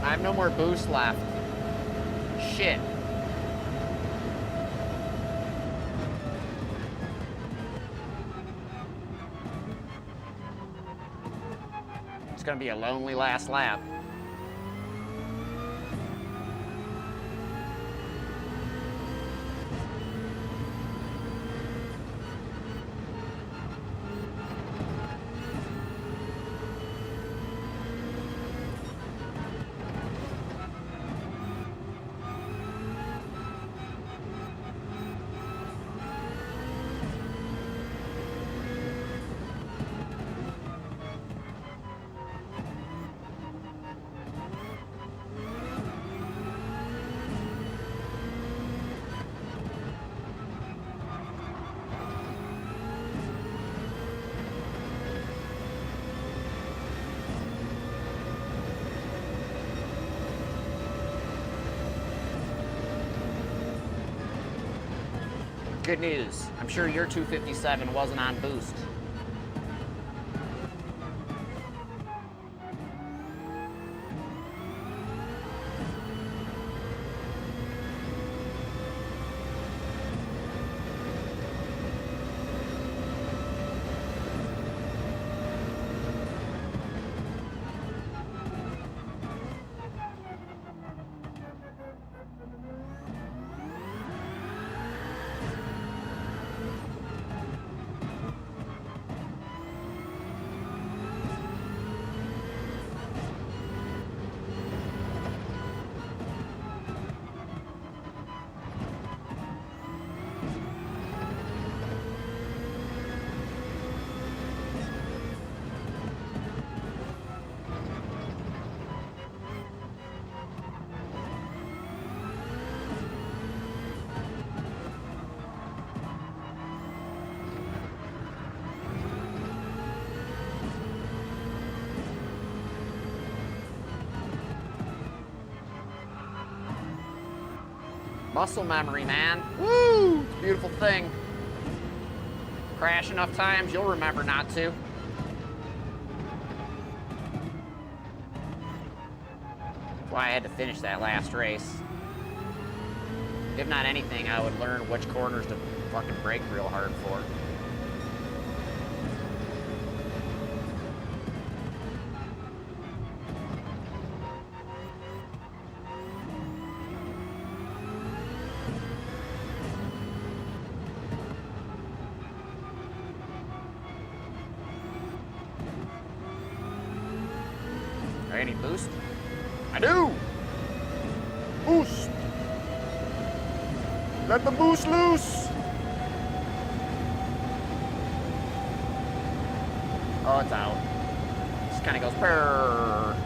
I have no more boost left. Shit. It's gonna be a lonely last lap. Good news. I'm sure your 257 wasn't on boost. Muscle memory, man. Woo! It's a beautiful thing. Crash enough times, you'll remember not to. That's why I had to finish that last race. If not anything, I would learn which corners to fucking brake real hard for. Any boost? I do! Boost! Let the boost loose! Oh, it's out. Just kind of goes purr.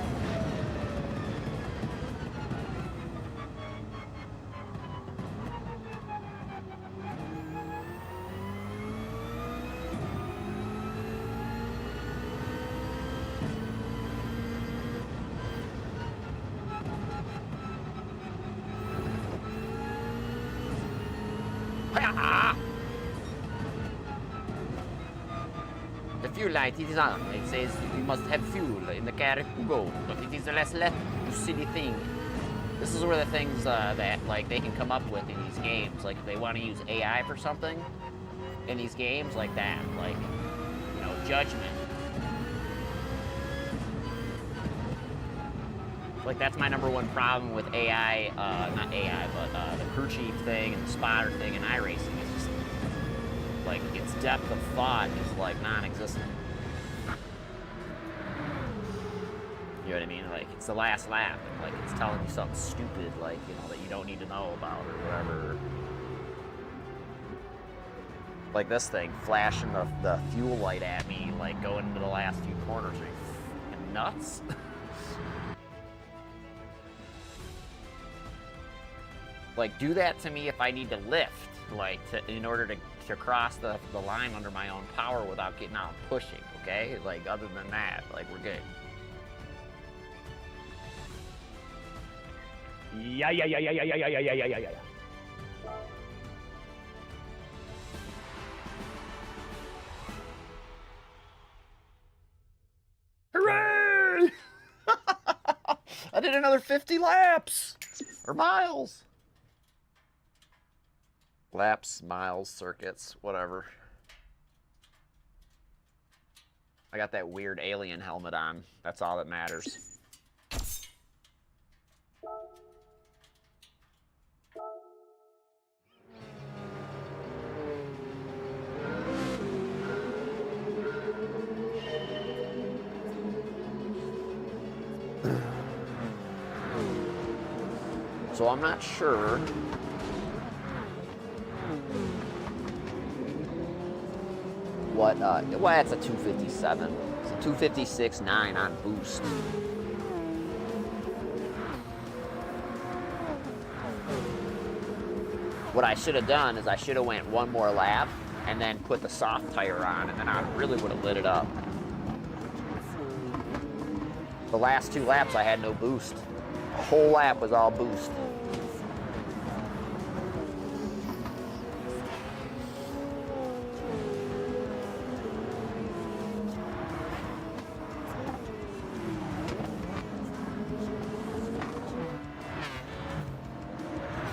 The fuel light is on. It says you must have fuel in the car to go, but it is a less you silly thing. This is where the things that like they can come up with in these games, like if they want to use AI for something in these games like that, like, you know, judgment. Like that's my number one problem with AI, not AI, but the crew chief thing and the spotter thing in iRacing. It's just like its depth of thought is like non-existent. You know what I mean? Like it's the last lap, and like it's telling you something stupid, like, you know, that you don't need to know about or whatever. Like this thing flashing the fuel light at me, like going into the last few corners. Are you fucking nuts? Like, do that to me if I need to lift, like, in order to cross the line under my own power without getting out and pushing, okay? Like, other than that, like, we're good. Yeah. Hooray! I did another 50 laps! Or miles! Laps, miles, circuits, whatever. I got that weird alien helmet on. That's all that matters. So I'm not sure what, well, it's a 257. It's a 256.9 on boost. What I should have done is I should have went one more lap and then put the soft tire on, and then I really would have lit it up. The last 2 laps I had no boost. The whole lap was all boost.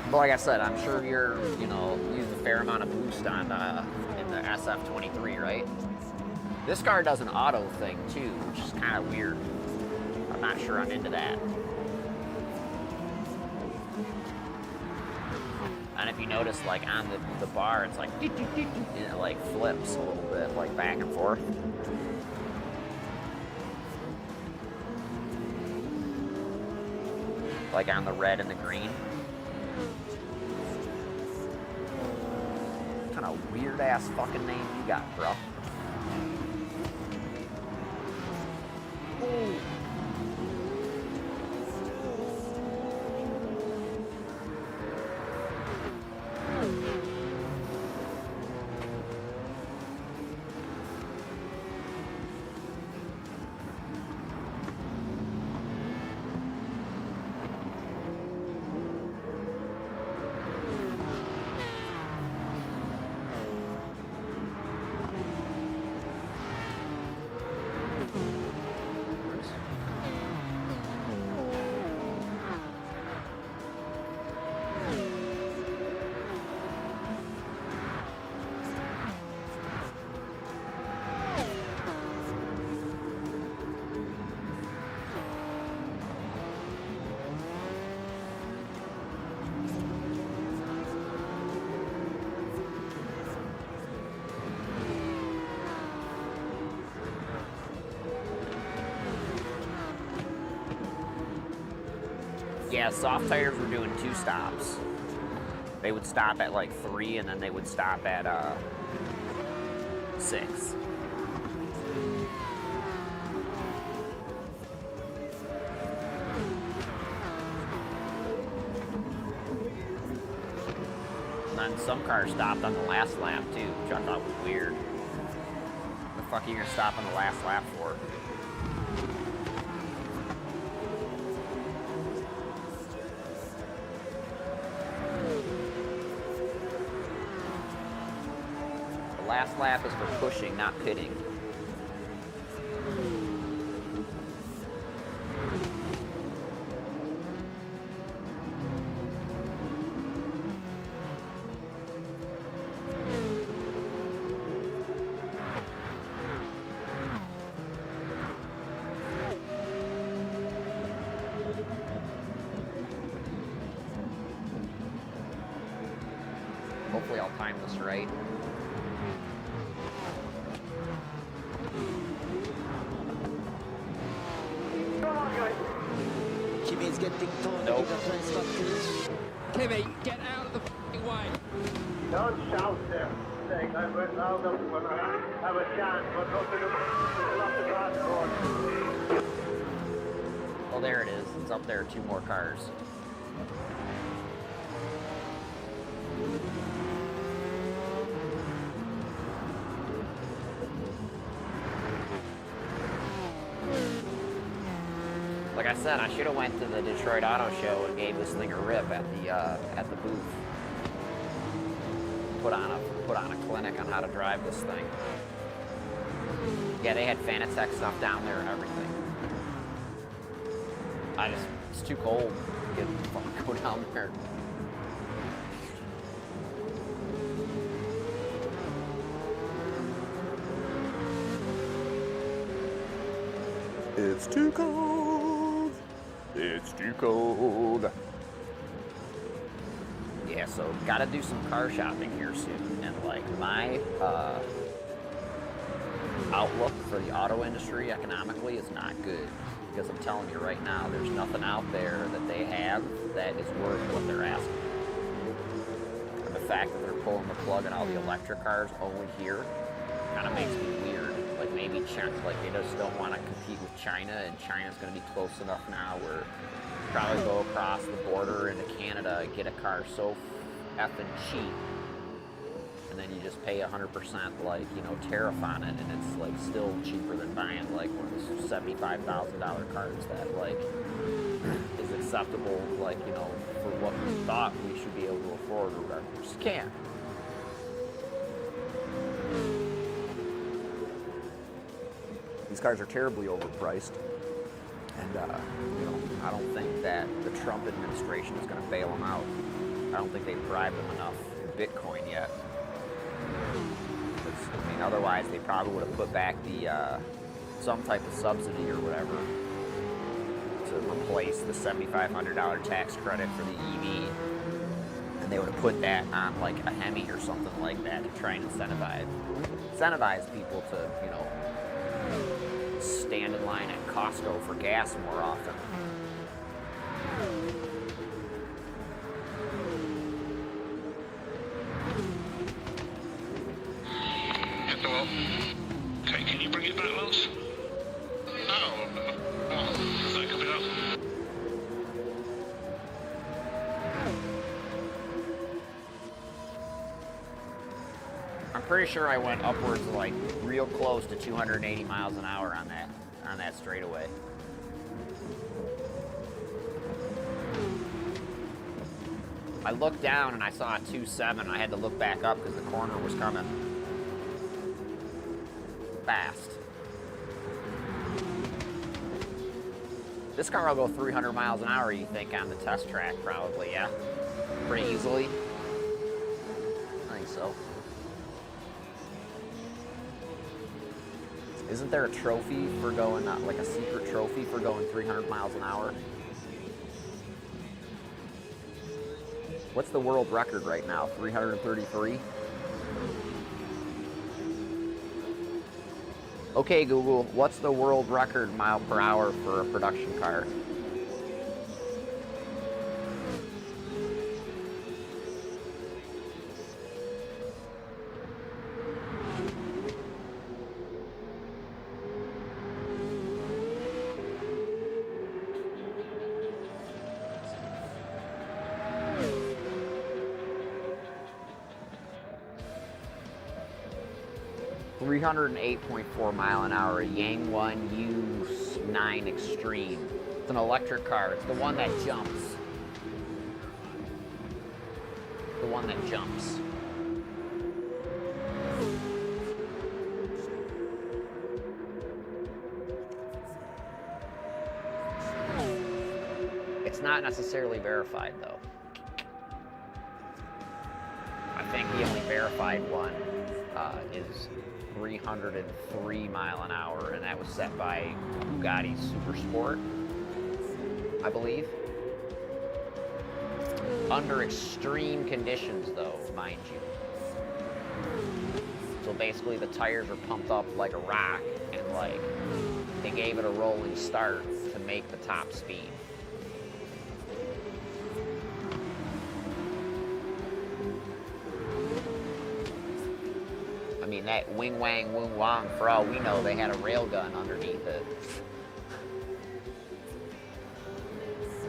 But like I said, I'm sure you're, you know, used a fair amount of boost on in the SF23, right? This car does an auto thing too, which is kind of weird. I'm not sure I'm into that. And if you notice, like on the bar, it's like, and it like flips a little bit, like back and forth. Like on the red and the green. What kind of weird ass fucking name you got, bro? Ooh. Yeah, soft tires were doing 2 stops. They would stop at like 3 and then they would stop at 6. And then some cars stopped on the last lap too, which I thought was weird. What the fuck are you gonna stop on the last lap for? The last lap is for pushing, not pitting. Hopefully I'll time this right. Kimmy's getting torn Nope. to the place stop cruise. Kimmy, get out of the f***ing way. Don't shout there. Saying I went out of when I have a chance, but not to the grass court. Oh, there it is. It's up there, 2 more cars. Like I said, I should have went to the Detroit Auto Show and gave this thing a rip at the booth. Put on a clinic on how to drive this thing. Yeah, they had Fanatec stuff down there and everything. It's too cold to go down there. It's too cold. It's too cold. Yeah, so gotta do some car shopping here soon. And like my outlook for the auto industry economically is not good. Because I'm telling you right now, there's nothing out there that they have that is worth what they're asking. And the fact that they're pulling the plug on all the electric cars only here kind of makes me weird. Like maybe China, like they just don't want to compete with China, and China's going to be close enough now where probably go across the border into Canada and get a car so effing cheap, and then you just pay 100% like, you know, tariff on it, and it's like still cheaper than buying like one of those $75,000 cars that like is acceptable, like, you know, for what we thought we should be able to afford or whatever. We just can't. These cars are terribly overpriced, and you know, I don't think that the Trump administration is going to bail them out. I don't think they've bribed them enough in Bitcoin yet. I mean, otherwise they probably would have put back the some type of subsidy or whatever to replace the $7,500 tax credit for the EV, and they would have put that on like a Hemi or something like that to try and incentivize people to, you know, stand in line at Costco for gas more often. Hit the wall. Okay, can you bring it back, Lance? No. That could be that. I'm pretty sure I went upwards of like real close to 280 miles an hour on that straightaway. I looked down and I saw a 2.7. I had to look back up because the corner was coming fast. This car will go 300 miles an hour, you think, on the test track, probably, yeah? Pretty easily. I think so. Isn't there a trophy for going, like a secret trophy for going 300 miles an hour? What's the world record right now? 333? Okay, Google, what's the world record mile per hour for a production car? 308.4 mile an hour Yang1 U9 Extreme. It's an electric car. It's the one that jumps. The one that jumps. It's not necessarily verified though. I think the only verified one is 303 mile an hour, and that was set by Bugatti Super Sport, I believe. Under extreme conditions though, mind you. So basically the tires are pumped up like a rock, and like they gave it a rolling start to make the top speed. I mean, that wing wang woong wong, for all we know, they had a railgun underneath it.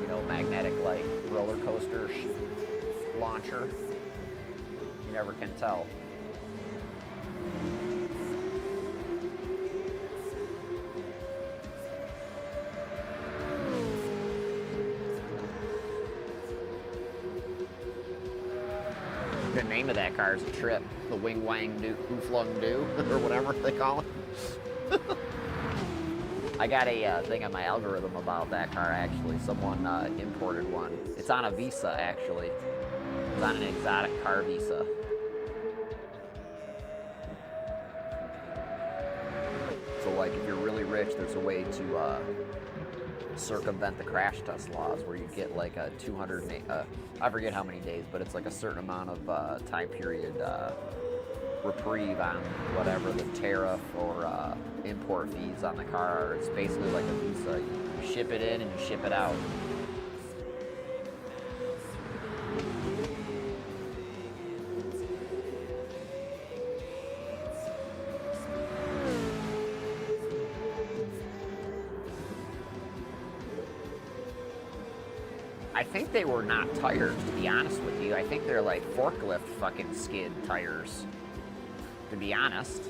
You know, magnetic like roller coaster launcher. You never can tell. The name of that car is a trip. The Wing Wang Do, Ooflung Do, or whatever they call it. I got a thing on my algorithm about that car, actually. Someone imported one. It's on a visa, actually. It's on an exotic car visa. So, like, if you're really rich, there's a way to circumvent the crash test laws where you get like a 208, I forget how many days, but it's like a certain amount of time period reprieve on whatever the tariff or import fees on the car are. It's basically like a visa. You ship it in and you ship it out. I think they were not tires, to be honest with you. I think they're like forklift fucking skid tires, to be honest.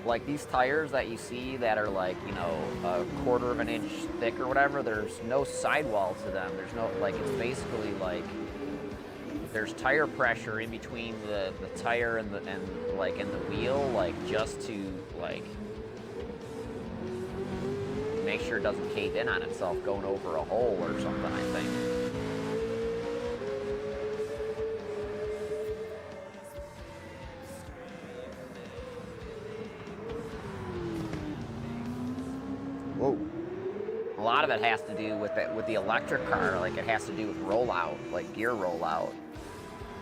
Like these tires that you see that are like, you know, a quarter of an inch thick or whatever, there's no sidewall to them. There's no, like, it's basically like, there's tire pressure in between the tire and like in the wheel, like just to like make sure it doesn't cave in on itself going over a hole or something, I think. Whoa. A lot of it has to do with the electric car, like it has to do with rollout, like gear rollout.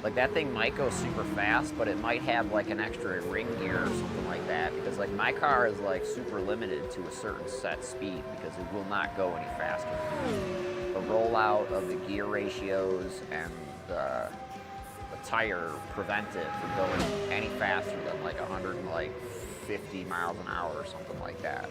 Like that thing might go super fast, but it might have like an extra ring gear or something like that, because like my car is like super limited to a certain set speed because it will not go any faster. The rollout of the gear ratios and the tire prevent it from going any faster than like 150 miles an hour or something like that.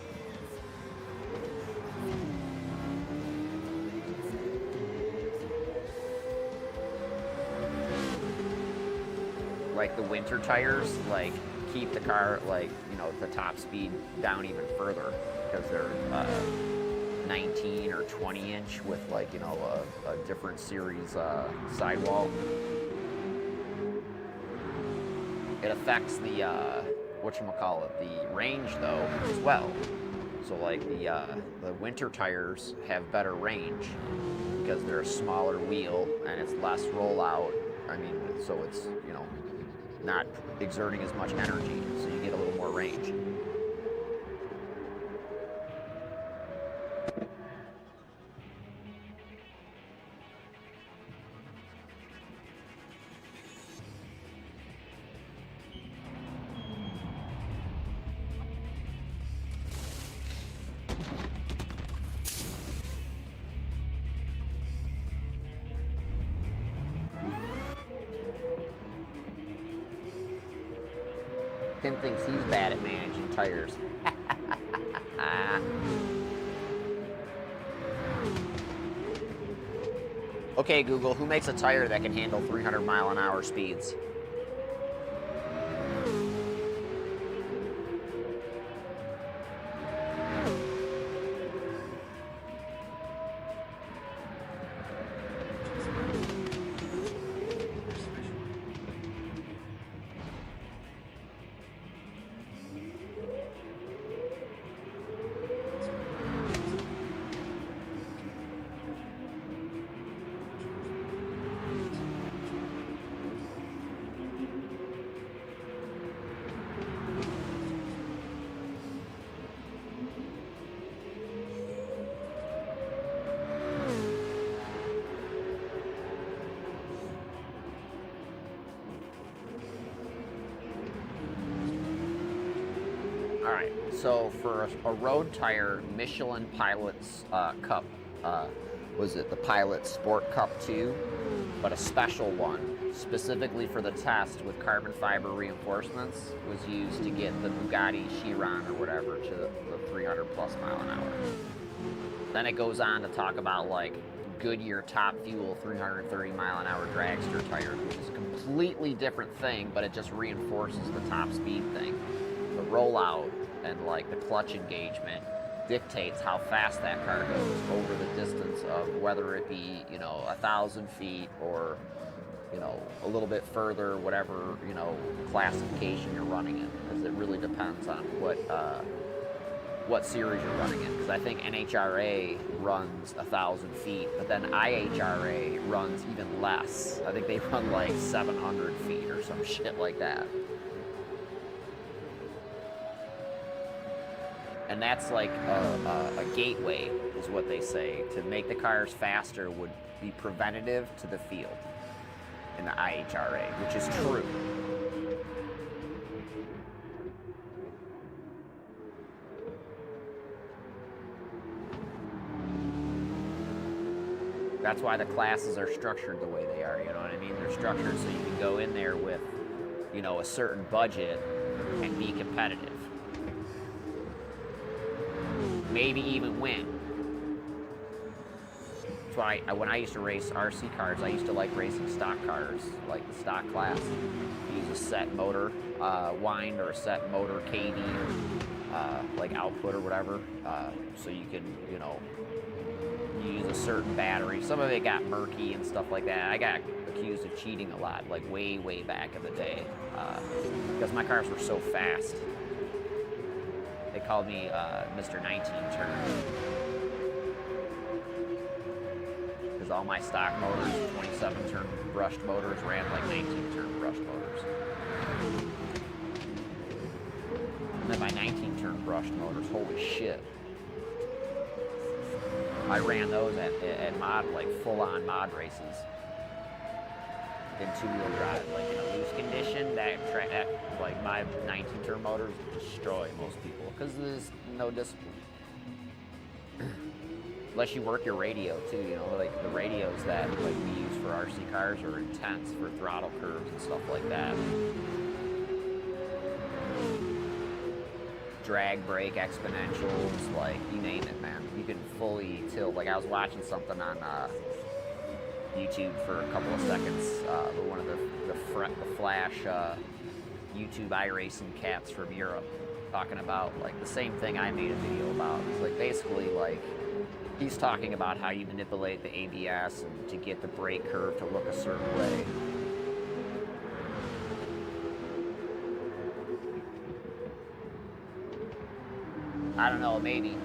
Like the winter tires, like keep the car, like, you know, the top speed down even further because they're 19 or 20 inch with like, you know, a different series sidewall. It affects the whatchamacallit, the range though as well. So like the winter tires have better range because they're a smaller wheel and it's less rollout. I mean, so it's, you know, not exerting as much energy, so you get a little more range. Tim thinks he's bad at managing tires. Okay, Google, who makes a tire that can handle 300-mile-an-hour speeds? Alright, so for a road tire, Michelin Pilot's Cup, was it the Pilot Sport Cup 2? But a special one, specifically for the test with carbon fiber reinforcements, was used to get the Bugatti Chiron or whatever to the 300 plus mile an hour. Then it goes on to talk about like Goodyear Top Fuel 330 mile an hour dragster tires, which is a completely different thing, but it just reinforces the top speed thing. The rollout and like the clutch engagement dictates how fast that car goes over the distance of whether it be, you know, 1,000 feet or, you know, a little bit further, whatever, you know, classification you're running in, because it really depends on what series you're running in. Because I think NHRA runs 1,000 feet, but then IHRA runs even less. I think they run like 700 feet or some shit like that. And that's like a gateway, is what they say. To make the cars faster would be preventative to the field in the IHRA, which is true. That's why the classes are structured the way they are, you know what I mean? They're structured so you can go in there with, you know, a certain budget and be competitive. Maybe even win. That's why when I used to race RC cars, I used to like racing stock cars, like the stock class. You use a set motor wind or a set motor KV, like output or whatever, so you can, you know, use a certain battery. Some of it got murky and stuff like that. I got accused of cheating a lot, like way back in the day, because my cars were so fast. They called me Mr. 19-turn. Because all my stock motors, 27-turn brushed motors, ran like 19-turn brushed motors. And then my 19-turn brushed motors, holy shit. I ran those at mod, like full-on mod races. In two-wheel drive, like in a loose condition, that like my 19-turn motors destroy most people because there's no discipline. Unless you work your radio too, you know, like the radios that like we use for RC cars are intense for throttle curves and stuff like that. Drag brake exponentials, like you name it, man. You can fully tilt. Like I was watching something on YouTube for a couple of seconds. One of the Flash YouTube iRacing cats from Europe talking about like the same thing I made a video about. It's like basically like he's talking about how you manipulate the ABS and to get the brake curve to look a certain way. I don't know, maybe.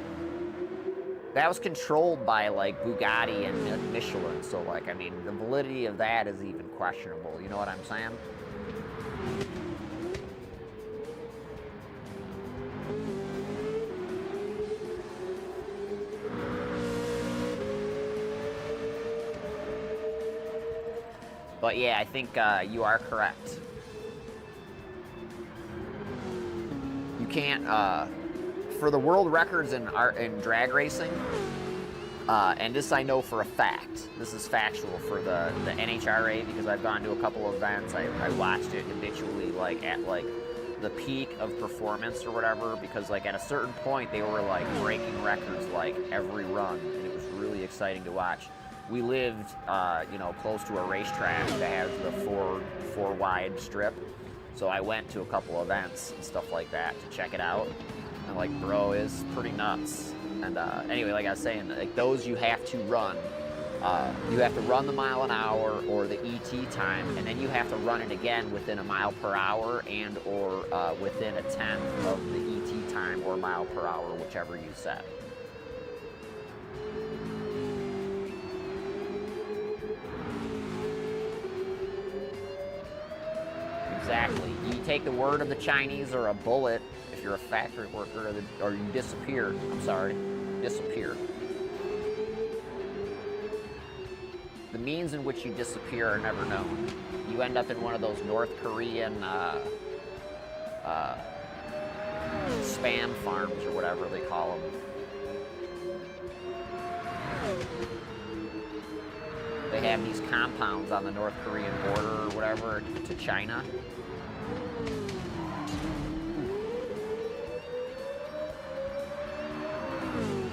That was controlled by like Bugatti and Michelin, so like, I mean, the validity of that is even questionable, you know what I'm saying? But yeah, I think you are correct. You can't, for the world records in drag racing, and this I know for a fact, this is factual for the NHRA because I've gone to a couple of events, I watched it habitually, like at like the peak of performance or whatever, because like at a certain point they were like breaking records like every run, and it was really exciting to watch. we lived, you know, close to a racetrack that has the four wide strip. So I went to a couple events and stuff like that to check it out. And like, bro, it's pretty nuts. And anyway, like I was saying, like those you have to run. You have to run the mile an hour or the ET time, and then you have to run it again within a mile per hour and or within a tenth of the ET time or mile per hour, whichever you set. Exactly. You take the word of the Chinese or a bullet if you're a factory worker, or you disappear. I'm sorry, disappear. The means in which you disappear are never known. You end up in one of those North Korean spam farms or whatever they call them. They have these compounds on the North Korean border or whatever to China.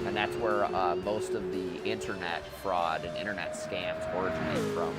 And that's where most of the internet fraud and internet scams originate from.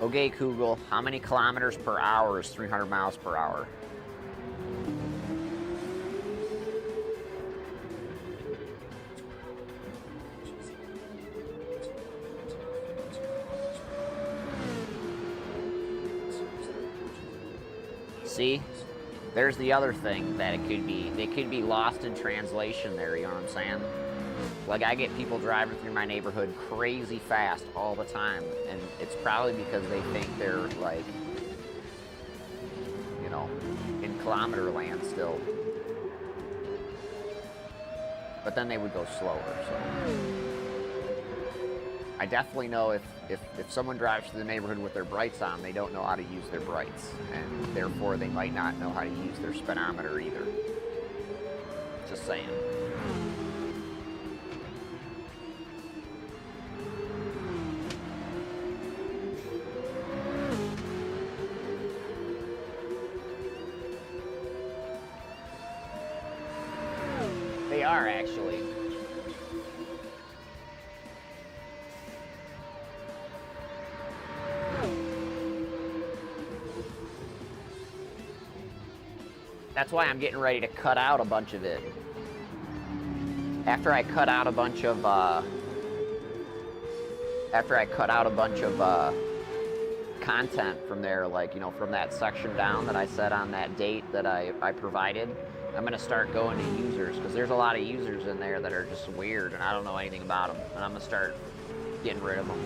Okay, Kugel, how many kilometers per hour is 300 miles per hour? See? There's the other thing that it could be. They could be lost in translation there, you know what I'm saying? Like, I get people driving through my neighborhood crazy fast all the time, and it's probably because they think they're, like, you know, in kilometer land still. But then they would go slower, so. I definitely know if someone drives through the neighborhood with their brights on, they don't know how to use their brights, and therefore they might not know how to use their speedometer either. Just saying. They are, actually. That's why I'm getting ready to cut out a bunch of it. After I cut out a bunch of content from there, like, you know, from that section down that I said on that date that I provided, I'm gonna start going to users, because there's a lot of users in there that are just weird and I don't know anything about them, and I'm gonna start getting rid of them.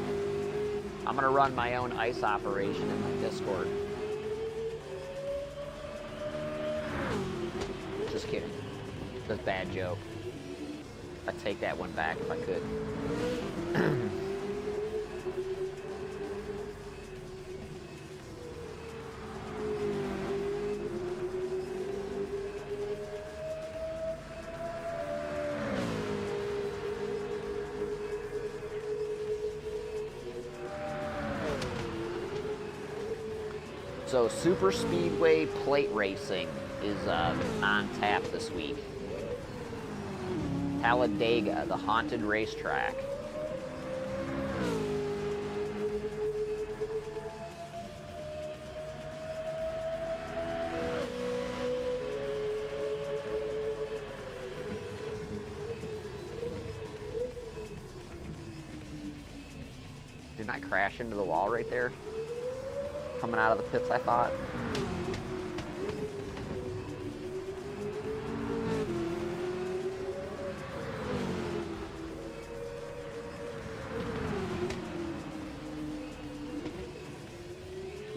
I'm gonna run my own ICE operation in my Discord. Just kidding. That's a bad joke. I'd take that one back if I could. So super speedway plate racing is on tap this week. Talladega, the haunted racetrack. Didn't I crash into the wall right there? Coming out of the pits, I thought.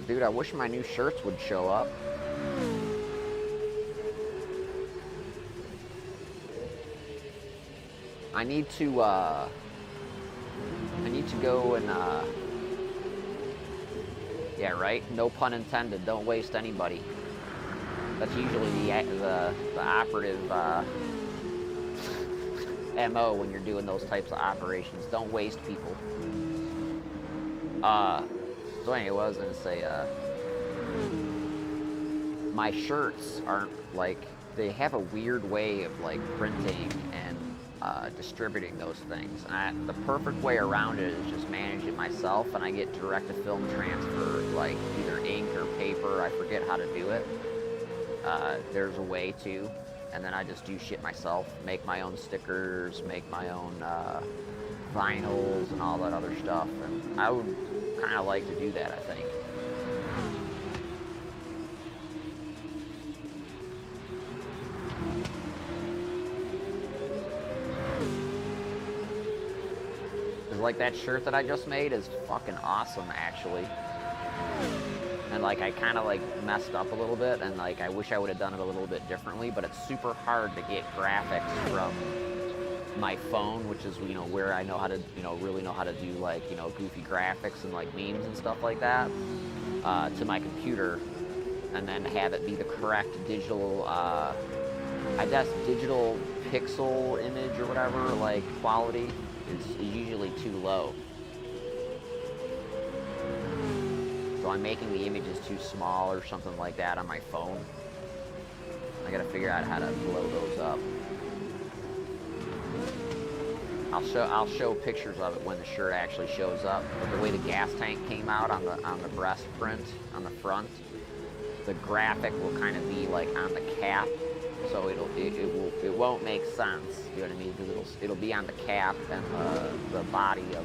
Dude, I wish my new shirts would show up. I need to need to go and, yeah, right? No pun intended. Don't waste anybody. That's usually the operative MO when you're doing those types of operations. Don't waste people. So anyway, what I was gonna say, my shirts aren't like, they have a weird way of like printing and distributing those things. And the perfect way around it is just manage it myself, and I get direct to film transfer, like either ink or paper. I forget how to do it. There's a way to, and then I just do shit myself, make my own stickers, make my own vinyls and all that other stuff. And I would kind of like to do that, I think. Like that shirt that I just made is fucking awesome, actually. And like I kind of like messed up a little bit, and like I wish I would have done it a little bit differently, but it's super hard to get graphics from my phone, which is, you know, where I know how to, you know, really know how to do like, you know, goofy graphics and like memes and stuff like that, to my computer, and then have it be the correct digital, I guess digital pixel image or whatever, like quality. Is usually too low. So I'm making the images too small or something like that on my phone. I gotta figure out how to blow those up. I'll show pictures of it when the shirt actually shows up. But the way the gas tank came out on the breast print on the front, the graphic will kind of be like on the cap. So it won't make sense, you know what I mean? Because it'll be on the cap and the body of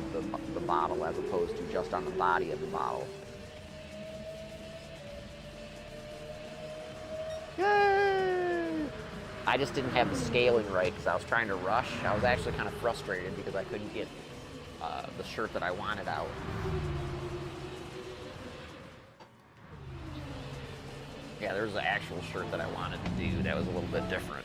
the bottle, as opposed to just on the body of the bottle. Yay! I just didn't have the scaling right because I was trying to rush. I was actually kind of frustrated because I couldn't get the shirt that I wanted out. Yeah, there's an actual shirt that I wanted to do that was a little bit different.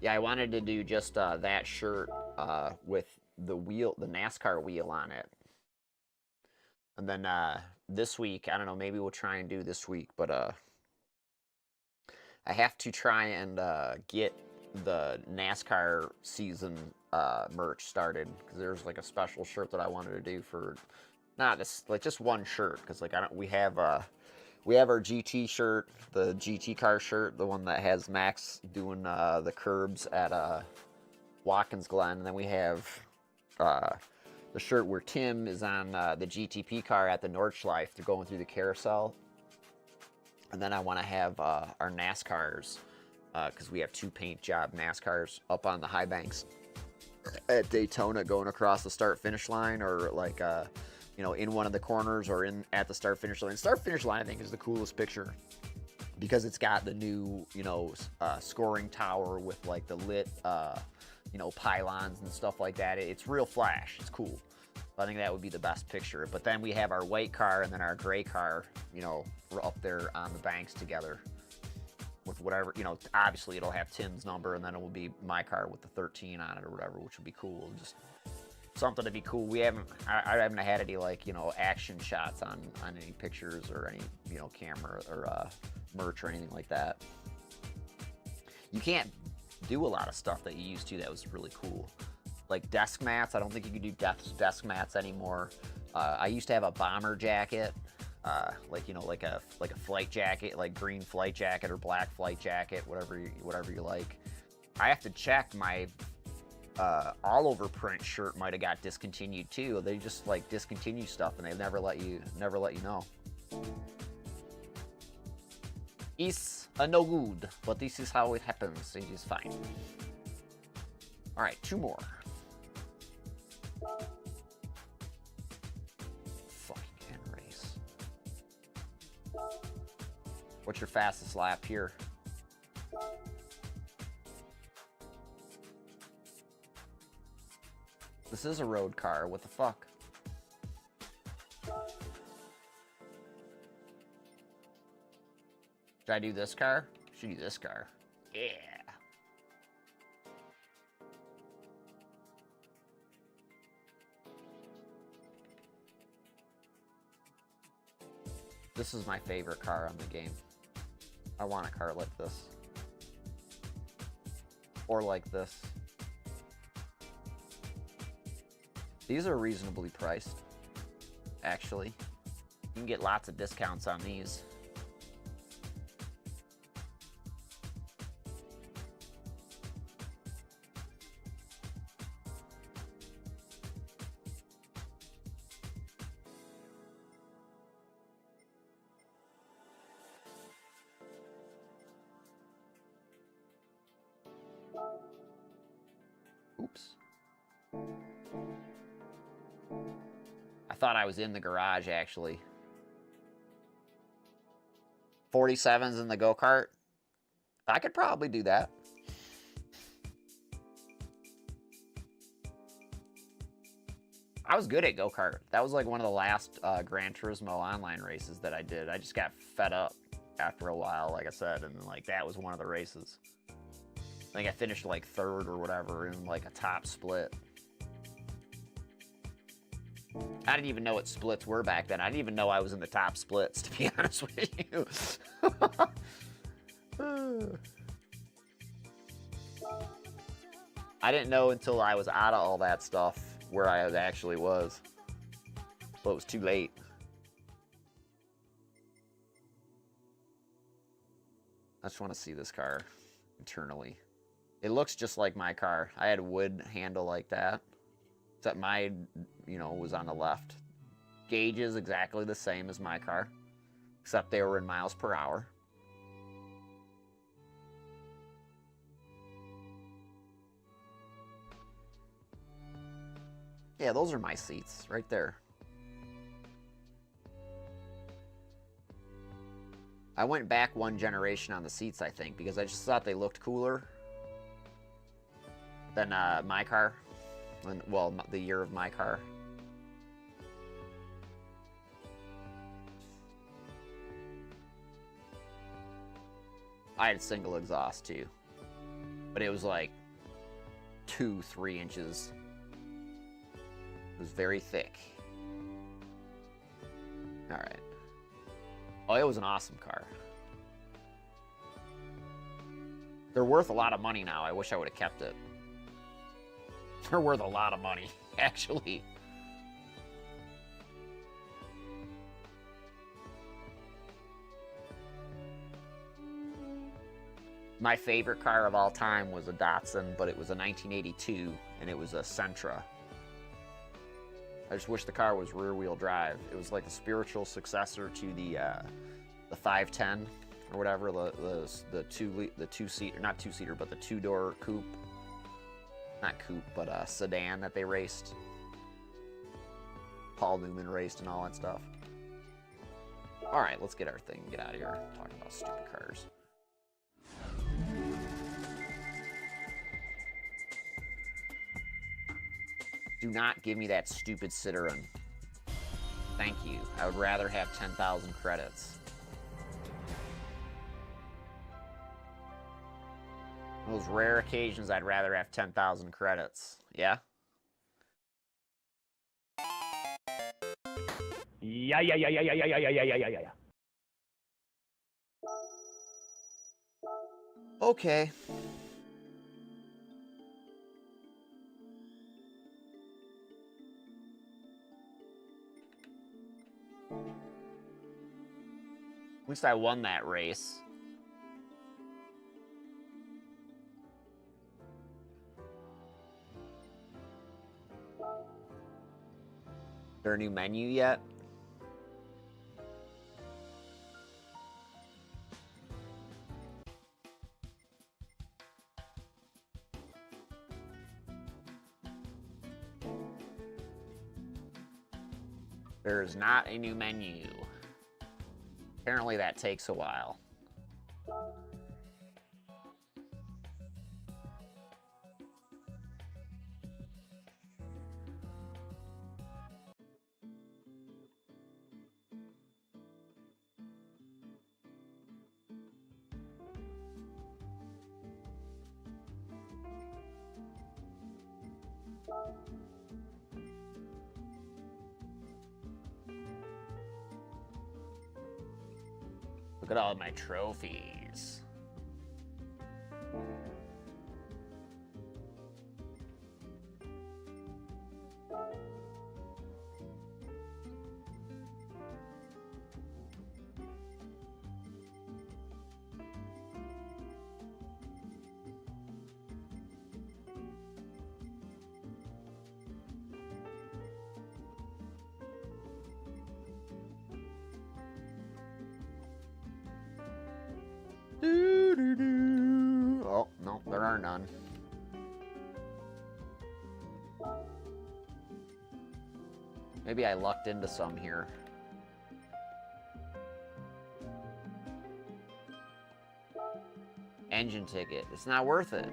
Yeah, I wanted to do just that shirt with the wheel, the NASCAR wheel on it. And then this week, I don't know, maybe we'll try and do this week, but I have to try and get the NASCAR season merch started, because there's like a special shirt that I wanted to do for, not this, like just one shirt, because like we have our GT shirt, the GT car shirt, the one that has Max doing the curbs at Watkins Glen, and then we have the shirt where Tim is on the GTP car at the Nordschleife. They're going through the carousel, and then I want to have our NASCARs, because we have 2 paint job NASCARs up on the high banks at Daytona, going across the start-finish line, or like you know, in one of the corners, or in at the start-finish line. Start-finish line, I think, is the coolest picture, because it's got the new, you know, scoring tower with like the lit, you know, pylons and stuff like that. It's real flash. It's cool. I think that would be the best picture. But then we have our white car and then our gray car, you know, we're up there on the banks together with whatever, you know, obviously it'll have Tim's number, and then it will be my car with the 13 on it or whatever, which would be cool. Just something to be cool. I haven't had any, like, you know, action shots on any pictures or any, you know, camera or merch or anything like that. You can't do a lot of stuff that you used to that was really cool. Like desk mats, I don't think you can do desk mats anymore. I used to have a bomber jacket, like, you know, like a flight jacket, like green flight jacket or black flight jacket, whatever you like. I have to check, my all over print shirt might have got discontinued too. They just like discontinue stuff and they never let you know. It's no good, but this is how it happens. It is fine. All right, 2 more. Fucking end race. What's your fastest lap here? This is a road car. What the fuck? Should I do this car? Should use this car. Yeah. This is my favorite car on the game. I want a car like this. Or like this. These are reasonably priced, actually. You can get lots of discounts on these. Oops. I thought I was in the garage, actually. 47s in the go-kart. I could probably do that. I was good at go-kart. That was like one of the last Gran Turismo online races that I did. I just got fed up after a while, like I said, and like that was one of the races. I think I finished like third or whatever in like a top split. I didn't even know what splits were back then. I didn't even know I was in the top splits, to be honest with you. I didn't know until I was out of all that stuff where I actually was. But it was too late. I just want to see this car internally. It looks just like my car. I had a wood handle like that. Except my, was on the left. Gauge is exactly the same as my car. Except they were in miles per hour. Yeah, those are my seats right there. I went back one generation on the seats, I think, because I just thought they looked cooler than my car. Well, the year of my car. I had single exhaust too, but it was like 2-3 inches. It was very thick. All right. Oh, it was an awesome car. They're worth a lot of money now. I wish I would have kept it. They're worth a lot of money, actually. My favorite car of all time was a Datsun, but it was a 1982, and it was a Sentra. I just wish the car was rear-wheel drive. It was like the spiritual successor to the 510 or whatever, the two-seater, not two-seater, but the two-door coupe. Not coupe, but sedan that they raced. Paul Newman raced and all that stuff. All right, let's get our thing and get out of here talking about stupid cars. Do not give me that stupid Citroen. Thank you. I would rather have 10,000 credits. Those rare occasions, I'd rather have 10,000 credits. Yeah? Yeah. Okay. At least I won that race. Is there a new menu yet? There is not a new menu. Apparently that takes a while. Look at all my trophies. Oh, no, there are none. Maybe I lucked into some here. Engine ticket. It's not worth it.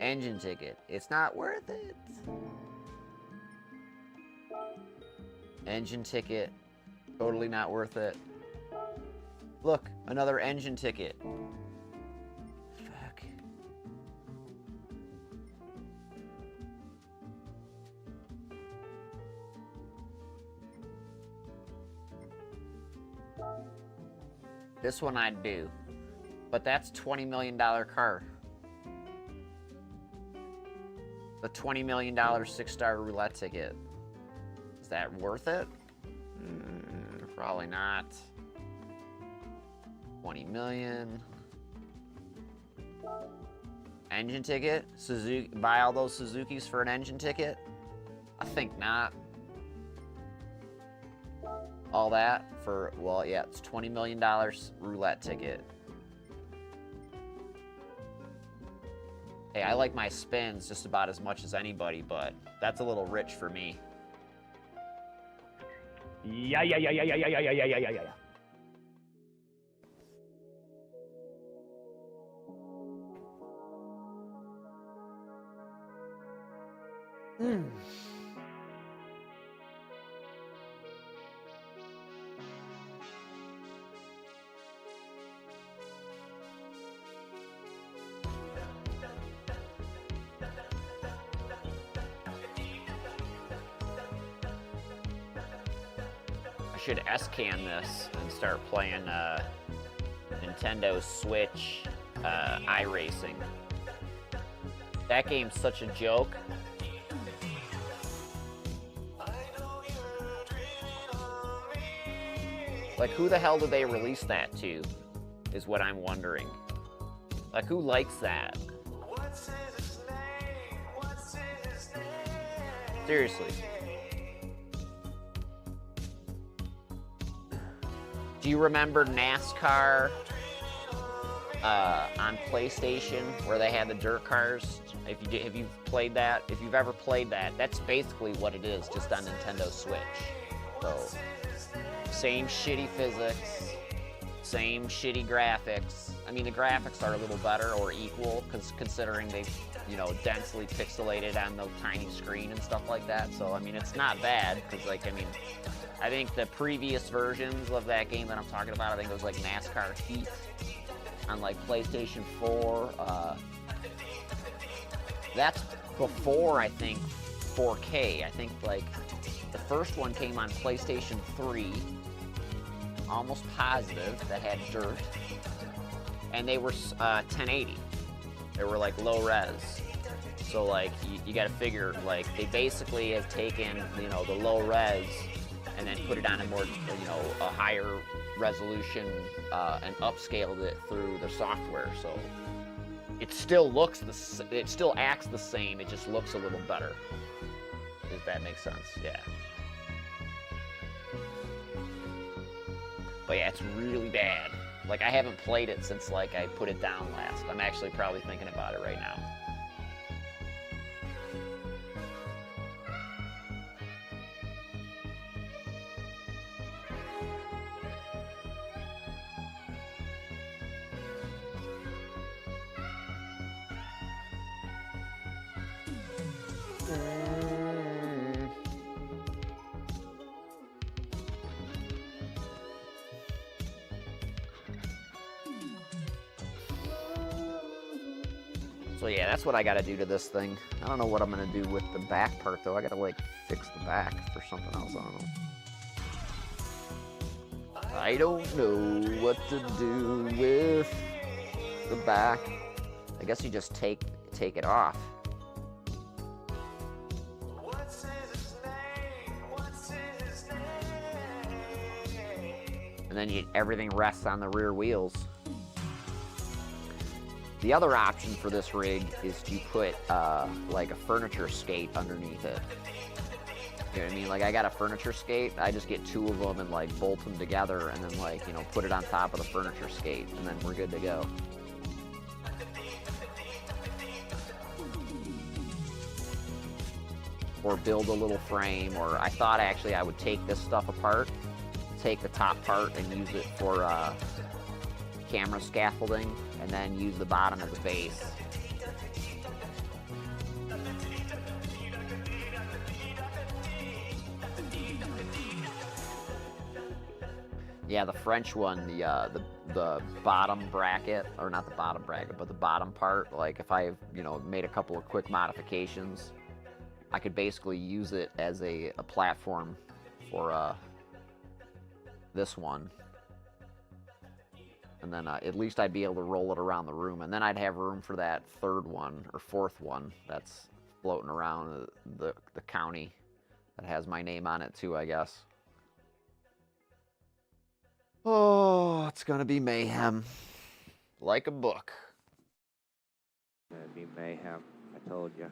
Engine ticket. It's not worth it. Engine ticket. Totally not worth it. Look, another engine ticket. Fuck. This one I'd do. But that's $20 million car. The $20 million 6-star roulette ticket. Is that worth it? Probably not. 20 million. Engine ticket? Suzuki, buy all those Suzukis for an engine ticket? I think not. All that for, well, yeah, it's $20 million roulette ticket. Hey, I like my spins just about as much as anybody, but that's a little rich for me. Yeah. I should S-can this and start playing Nintendo Switch iRacing. That game's such a joke. Like, who the hell did they release that to, is what I'm wondering. Like, who likes that? Seriously. Do you remember NASCAR on PlayStation, where they had the dirt cars? If you've played that, if you've ever played that, that's basically what it is, just on Nintendo Switch. So, same shitty physics, same shitty graphics. I mean, the graphics are a little better or equal, because considering they've, you know, densely pixelated on the tiny screen and stuff like that. So, I mean, it's not bad, because, like, I mean, I think the previous versions of that game that I'm talking about, I think it was like NASCAR Heat on like PlayStation 4. That's before, I think, 4K. I think like the first one came on PlayStation 3, almost positive, that had dirt. And they were 1080. They were like low res. So like you gotta figure, like, they basically have taken, you know, the low res and then put it on a more, you know, a higher resolution and upscaled it through the software. So it still looks it still acts the same. It just looks a little better. If that makes sense, yeah. But yeah, it's really bad. Like, I haven't played it since like I put it down last. I'm actually probably thinking about it right now. So yeah, that's what I gotta do to this thing. I don't know what I'm gonna do with the back part though. I gotta like fix the back for something else. I don't know. I don't know what to do with the back. I guess you just take it off. And then everything rests on the rear wheels. The other option for this rig is to put like a furniture skate underneath it. You know what I mean? Like I got a furniture skate, I just get 2 of them and like bolt them together and then like, you know, put it on top of the furniture skate and then we're good to go. Or build a little frame, or I thought actually I would take this stuff apart, take the top part and use it for camera scaffolding, and then use the bottom as a base. Yeah, the French one, the bottom bracket, or not the bottom bracket, but the bottom part, like if I, you know, made a couple of quick modifications, I could basically use it as a platform for this one. And then at least I'd be able to roll it around the room. And then I'd have room for that 3rd one, or 4th one, that's floating around the county. That has my name on it too, I guess. Oh, it's gonna be mayhem. Like a book. It'd be mayhem, I told you.